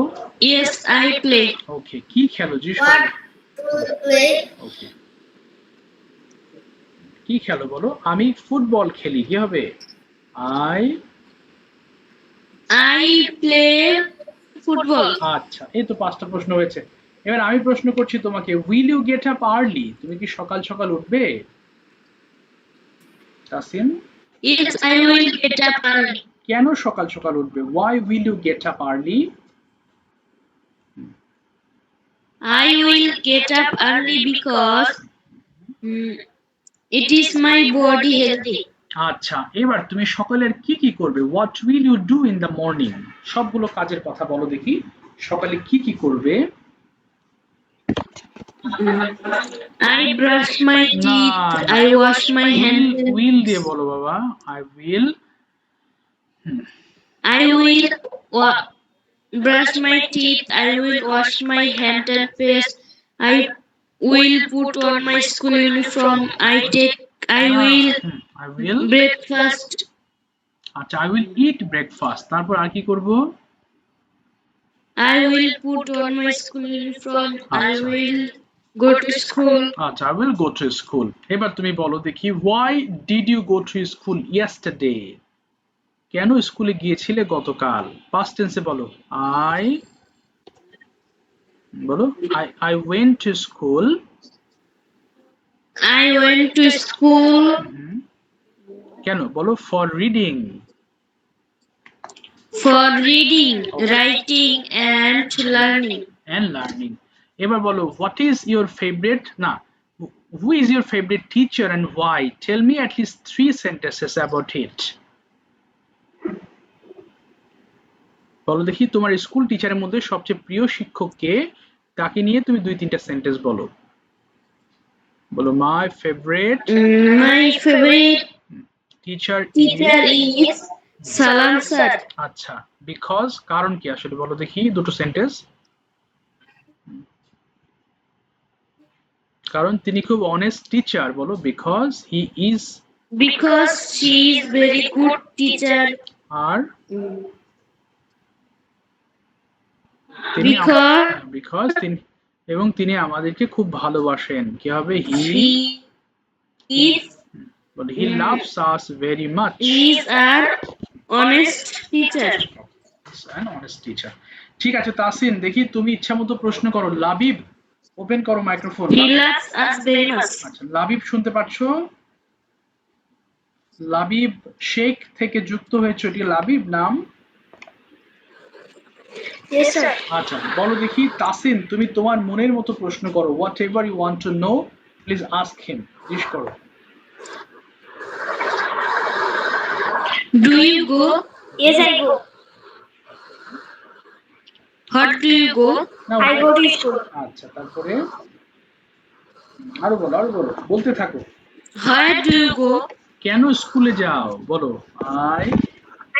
Yes, I play. ওকে কি খেলো জিজ্ঞেস What করো do you play? ওকে কি খেলো বলো আমি ফুটবল খেলি কি হবে আই I play football. আচ্ছা এই তো 5টা প্রশ্ন হয়েছে এবার আমি প্রশ্ন করছি তোমাকে will you get up early তুমি কি সকাল সকাল উঠবে Tasin Yes, I will get up early. কেন সকাল সকাল উঠবে why will you get up early I will get up early because it is my body healthy. আচ্ছা এবার তুমি সকালের কি কি করবে what will you do in the morning সবগুলো কাজের কথা বলো দেখি সকালে কি কি করবে I brush my teeth. I wash my hands. Will দিয়ে বলো বাবা I will I will brush my teeth. I will wash my hand and face. I will put on my school uniform. I will I will breakfast. আচ্ছা I will eat breakfast তারপর আর কি করব I will put on my school uniform. I will go to school. আচ্ছা I will go to school এবার তুমি বলো দেখি why did you go to school yesterday কেন স্কুলে গিয়েছিলে গতকাল পাস্ট টেন্সে বলো আই বলো I went to school I went to school কেন বলো for reading for reading, writing, and learning. এবার বলো হোয়াট ইজ ইউর ফেভারিট না who is your favourite teacher and why tell me at least 3 sentences about it বলো দেখি তোমার school টিচারের মধ্যে সবচেয়ে প্রিয় শিক্ষক কে তাকে নিয়ে তুমি 2-3টা সেন্টেন্স বলো বলো my favourite My favorite teacher teacher is Salam sir. আচ্ছা বিকজ কারণ কি আসলে বলো দেখি দুটো সেন্টেন্স কারণ তিনি খুব অনেস্ট টিচার বলো because he is Because she is very good teacher. আর তিনি বিকজ তিনি এবং তিনি আমাদেরকে খুব ভালোবাসেন কি হবে হি is বলো he loves us very much is an honest teacher. an honest teacher ঠিক আছে তাসিন দেখি তুমি ইচ্ছামতো প্রশ্ন করো লাবিব ওপেন করো microphone He loves us very much. আচ্ছা লাবিব শুনতে পাচ্ছো লাবিব শেখ থেকে যুক্ত হয়েছে এটি লাবিব নাম Yes, sir. আচ্ছা বলো দেখি তাসিন তুমি তোমার মনের মতো প্রশ্ন করো whatever you want to know please ask him জিজ্ঞেস করো Do you go? Yes, I go. What do you go? না, I go to school. আচ্ছা তারপরে আরো বলো বলতে থাকো। Where do you go? কেন স্কুলে যাও বলো। I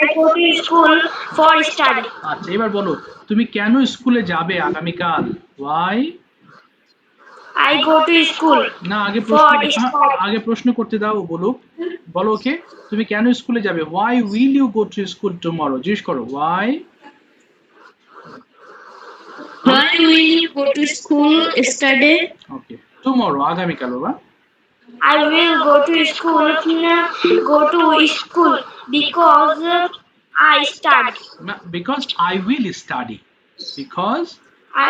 I go to school for study. আচ্ছা এবার বলো তুমি কেন স্কুলে যাবে আগামীকাল। Why I go to school না আগে for প্রশ্ন study. আগে প্রশ্ন করতে দাও বলো। বলো ওকে তুমি কেন স্কুলে যাবে। Why will you go to school tomorrow জিজ্ঞেস করো why. Why will you go to school study? Okay tomorrow আগামীকাল বাবা। I will go to school because I study. Because I will study because I,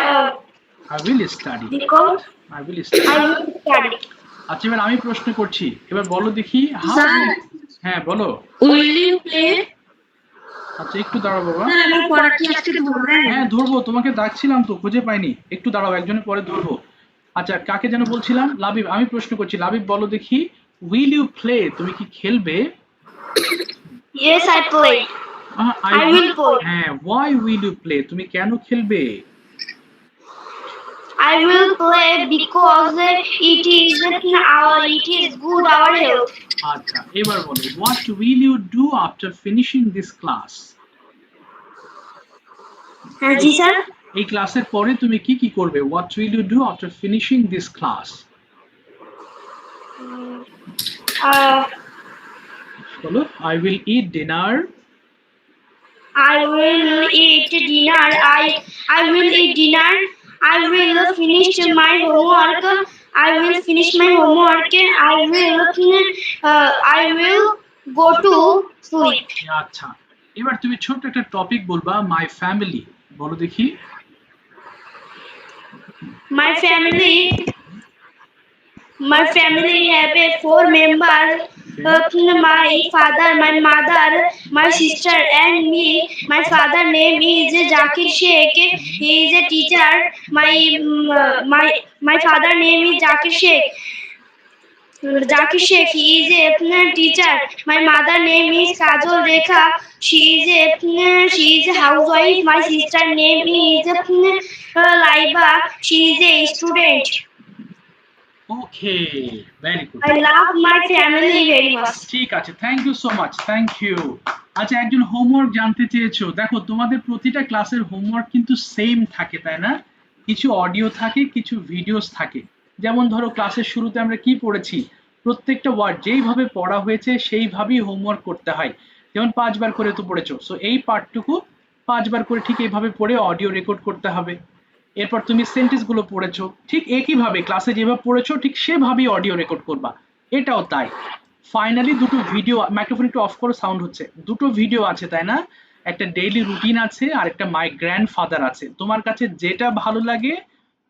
I will study because I will study. I will study. আচ্ছা এবার আমি প্রশ্ন করছি এবার বলো দেখি হাউ। স্যার। হ্যাঁ বলো। Will you play? আচ্ছা একটু দাঁড়াও বাবা। স্যার আমি পড়া কি আজকে ধরবেন? হ্যাঁ ধরবো তোমাকে ডাকছিলাম তো খুঁজে পাইনি একটু দাঁড়াও একজনের পরে ধরবো। আচ্ছা কাকে যেন বলছিলাম লাবিব আমি প্রশ্ন করছি লাবিব বলো দেখি উইল ইউ প্লে তুমি কি খেলবে। Yes, I play. I will play. হ্যাঁ ওয়াই উইল ইউ প্লে তুমি কেন খেলবে। I will play because it is good our health. আচ্ছা এবার বলো what will you do after finishing this class. হ্যাঁ জি স্যার। এই ক্লাসের পরে তুমি কি কি করবে what will you do after finishing this class. বলো I will eat dinner. I will eat dinner. I will eat dinner. I will finish my homework. I will finish my homework. I will go to sleep. আচ্ছা এবার তুমি ছোট্ট একটা topic বলবা my family বলো দেখি। My family have a 4 members. My father, my mother, my sister, and me. My father name is Zakir Sheikh. He is a teacher. My father name is Zakir Sheikh. Zakir Sheikh, he is a teacher. My mother name is Kajol Rekha. She is a housewife. My sister name is Laiba. She is a student. Okay very good. I love my family very much. ঠিক আছে thank you so much thank you. আচ্ছা একজন homework জানতে চেয়েছো দেখো তোমাদের প্রতিটা ক্লাসের হোমওয়ার্ক কিন্তু সেম থাকে তাই না। কিছু অডিও থাকে কিছু ভিডিওস থাকে। যেমন ধরো ক্লাসের শুরুতে আমরা কি পড়েছি প্রত্যেকটা ওয়ার্ড যেইভাবে পড়া হয়েছে সেইভাবেই হোমওয়ার্ক করতে হয়। যেমন 5 বার করে তো পড়েছো সো এই পার্টটুকু 5 বার করে ঠিক এইভাবে পড়ে অডিও রেকর্ড করতে হবে। এরপর তুমি সেন্টেন্স গুলো পড়েছো ঠিক একইভাবে ক্লাসে যেভাবে পড়েছো ঠিক সেভাবেই অডিও রেকর্ড করবা। এটাও তাই। ফাইনালি দুটো ভিডিও মাইক্রোফোন একটু অফ করো সাউন্ড হচ্ছে দুটো ভিডিও আছে তাই না। একটা ডেইলি রুটিন আছে আর একটা মাই গ্র্যান্ডফাদার আছে তোমার কাছে যেটা ভালো লাগে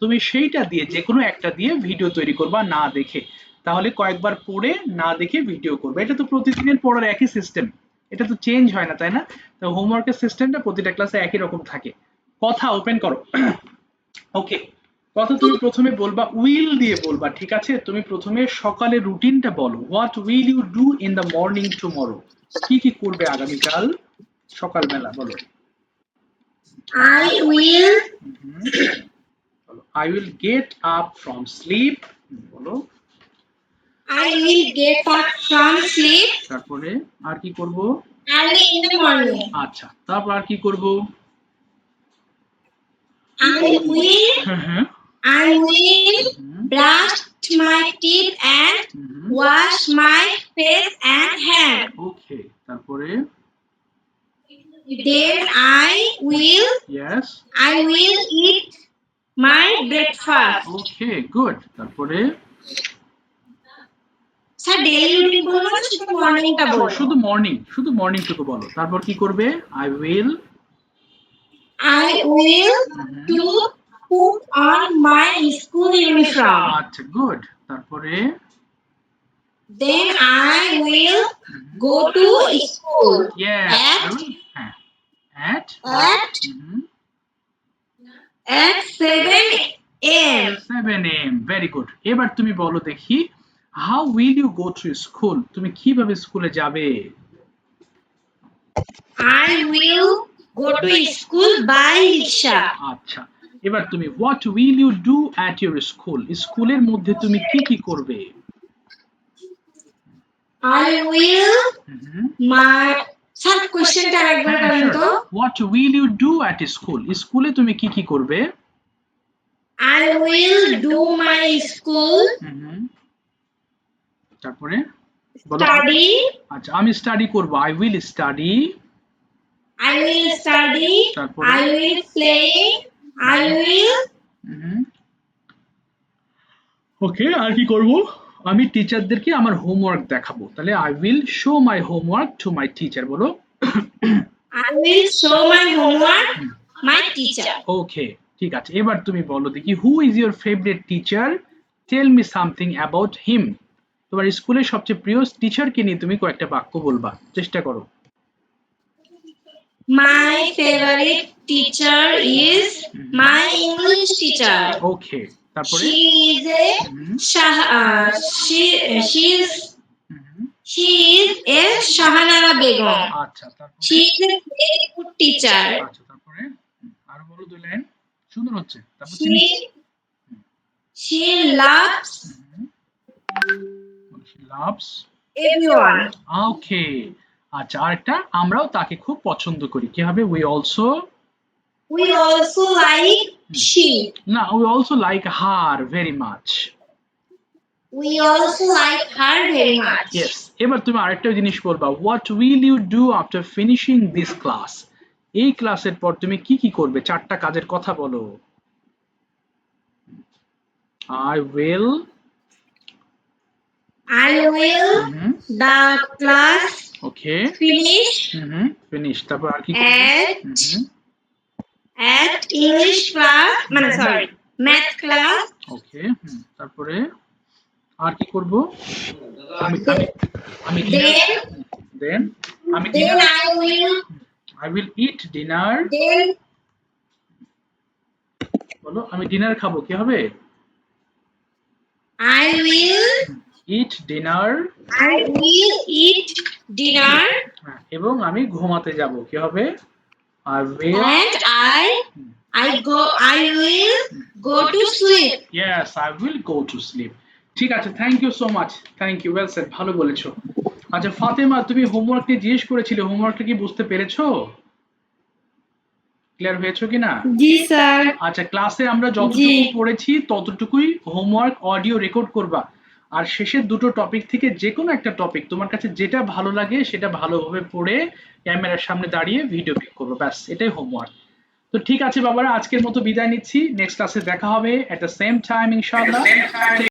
তুমি সেইটা দিয়ে যে কোনো একটা দিয়ে ভিডিও তৈরি করবা না দেখে। তাহলে কয়েকবার পড়ে না দেখে ভিডিও করবে এটা তো প্রতিদিনের পড়ার একই সিস্টেম। এটা তো চেঞ্জ হয় না তাই না। তো হোমওয়ার্কের সিস্টেমটা প্রতিটা ক্লাসে একই রকম থাকে। কথা ওপেন করো। ওকে কথা তুমি প্রথমে বলবা উইল দিয়ে বলবা ঠিক আছে। তুমি প্রথমে সকালের রুটিনটা বলো what will you do in the morning tomorrow কি কি করবে আগামীকাল সকালবেলা বলো। I will I will get up from sleep বলো। get up from sleep তারপরে আর কি করব। early in the morning. আচ্ছা তারপর আর কি করব। I will brush my teeth and wash my face and hand. ওকে তারপরে Then I will yes eat my breakfast. Okay good তারপরে স্যার ডেইলি রুটিন বলবো না শুধু মর্নিংটা বলবো? শুধু মর্নিং টুকু বলো তারপর কি করবে। I will to put on my school uniform. আচ্ছা গুড তারপরে Then I will go to school yes হ্যাঁ at at 7 a.m. 7 a.m. Very good. এবার তুমি বলো দেখি how will you go to school তুমি কিভাবে স্কুলে যাবে। I will go to school by rickshaw. আচ্ছা এবার তুমি what will you do at your school, স্কুলের মধ্যে তুমি কি কি করবে? I will my স্যার কোশ্চেনটা আরেকবার বলেন তো। What will you do at school, স্কুলে তুমি কি কি করবে? I will do my school তারপরে বলো। study. আচ্ছা আমি স্টাডি করব, I will study. I will study. তারপরে I will play. I will ওকে, আর কি করব? আমি টিচারদেরকে আমার হোমওয়ার্ক দেখাবো, তাহলে I will show my homework to my teacher. বলো। I will show my homework my teacher. Okay, ঠিক আছে। এবার তুমি বলো দেখি, who is your favourite teacher, tell me something about him. তোমার স্কুলের সবচেয়ে প্রিয় টিচারকে নিয়ে তুমি কয়েকটা বাক্য বলবা, চেষ্টা করো। My favorite teacher is my English teacher. ওকে, তারপরে She is a she is a Shahanara Begum. আচ্ছা, তারপরে She is a very good teacher. আচ্ছা, তারপরে আরো বলো দুই লাইন, সুন্দর হচ্ছে। তারপর She loves loves everyone. Okay, আচ্ছা আরেকটা, আমরাও তাকে খুব পছন্দ করি, কি হবে? We also like she. না, we also like her very much. We also like her very much. Yes. এবার তুমি আরেকটা জিনিস বলবা, what will you do after finishing this class, এই ক্লাসের পর তুমি কি কি করবে? চারটা কাজের কথা বলো। I will The class okay finish finish, তারপর আর কি at English class, sorry, math class. ওকে, তারপরে আর কি করব? আমি দেন I will eat dinner. Then বলো, আমি ডিনার খাবো, কি হবে? I will eat dinner. এবং আমি ঘুমাতে যাব, কি হবে? I will and I will go to sleep. Yes, I will go to sleep. ঠিক আছে, thank you so much, thank you, well said, ভালো বলেছো। আচ্ছা ফাতেমা, তুমি হোমওয়ার্ক নিয়ে জিজ্ঞেস করেছিলে, হোমওয়ার্কটা কি বুঝতে পেরেছো? ক্লিয়ার হয়েছে কিনা? জি স্যার। আচ্ছা, ক্লাসে আমরা যতটুকু পড়েছি ততটুকুই হোমওয়ার্ক অডিও রেকর্ড করবা, আর শেষের দুটো টপিক থেকে যে কোনো একটা টপিক তোমার কাছে যেটা ভালো লাগে সেটা ভালোভাবে পড়ে ক্যামেরার সামনে দাঁড়িয়ে ভিডিও ক্লিক করবো, ব্যাস এটাই হোমওয়ার্ক। তো ঠিক আছে বাবারা, আজকের মতো বিদায় নিচ্ছি, নেক্সট ক্লাসে দেখা হবে এট দ্য সেম টাইম ইনশাআল্লাহ।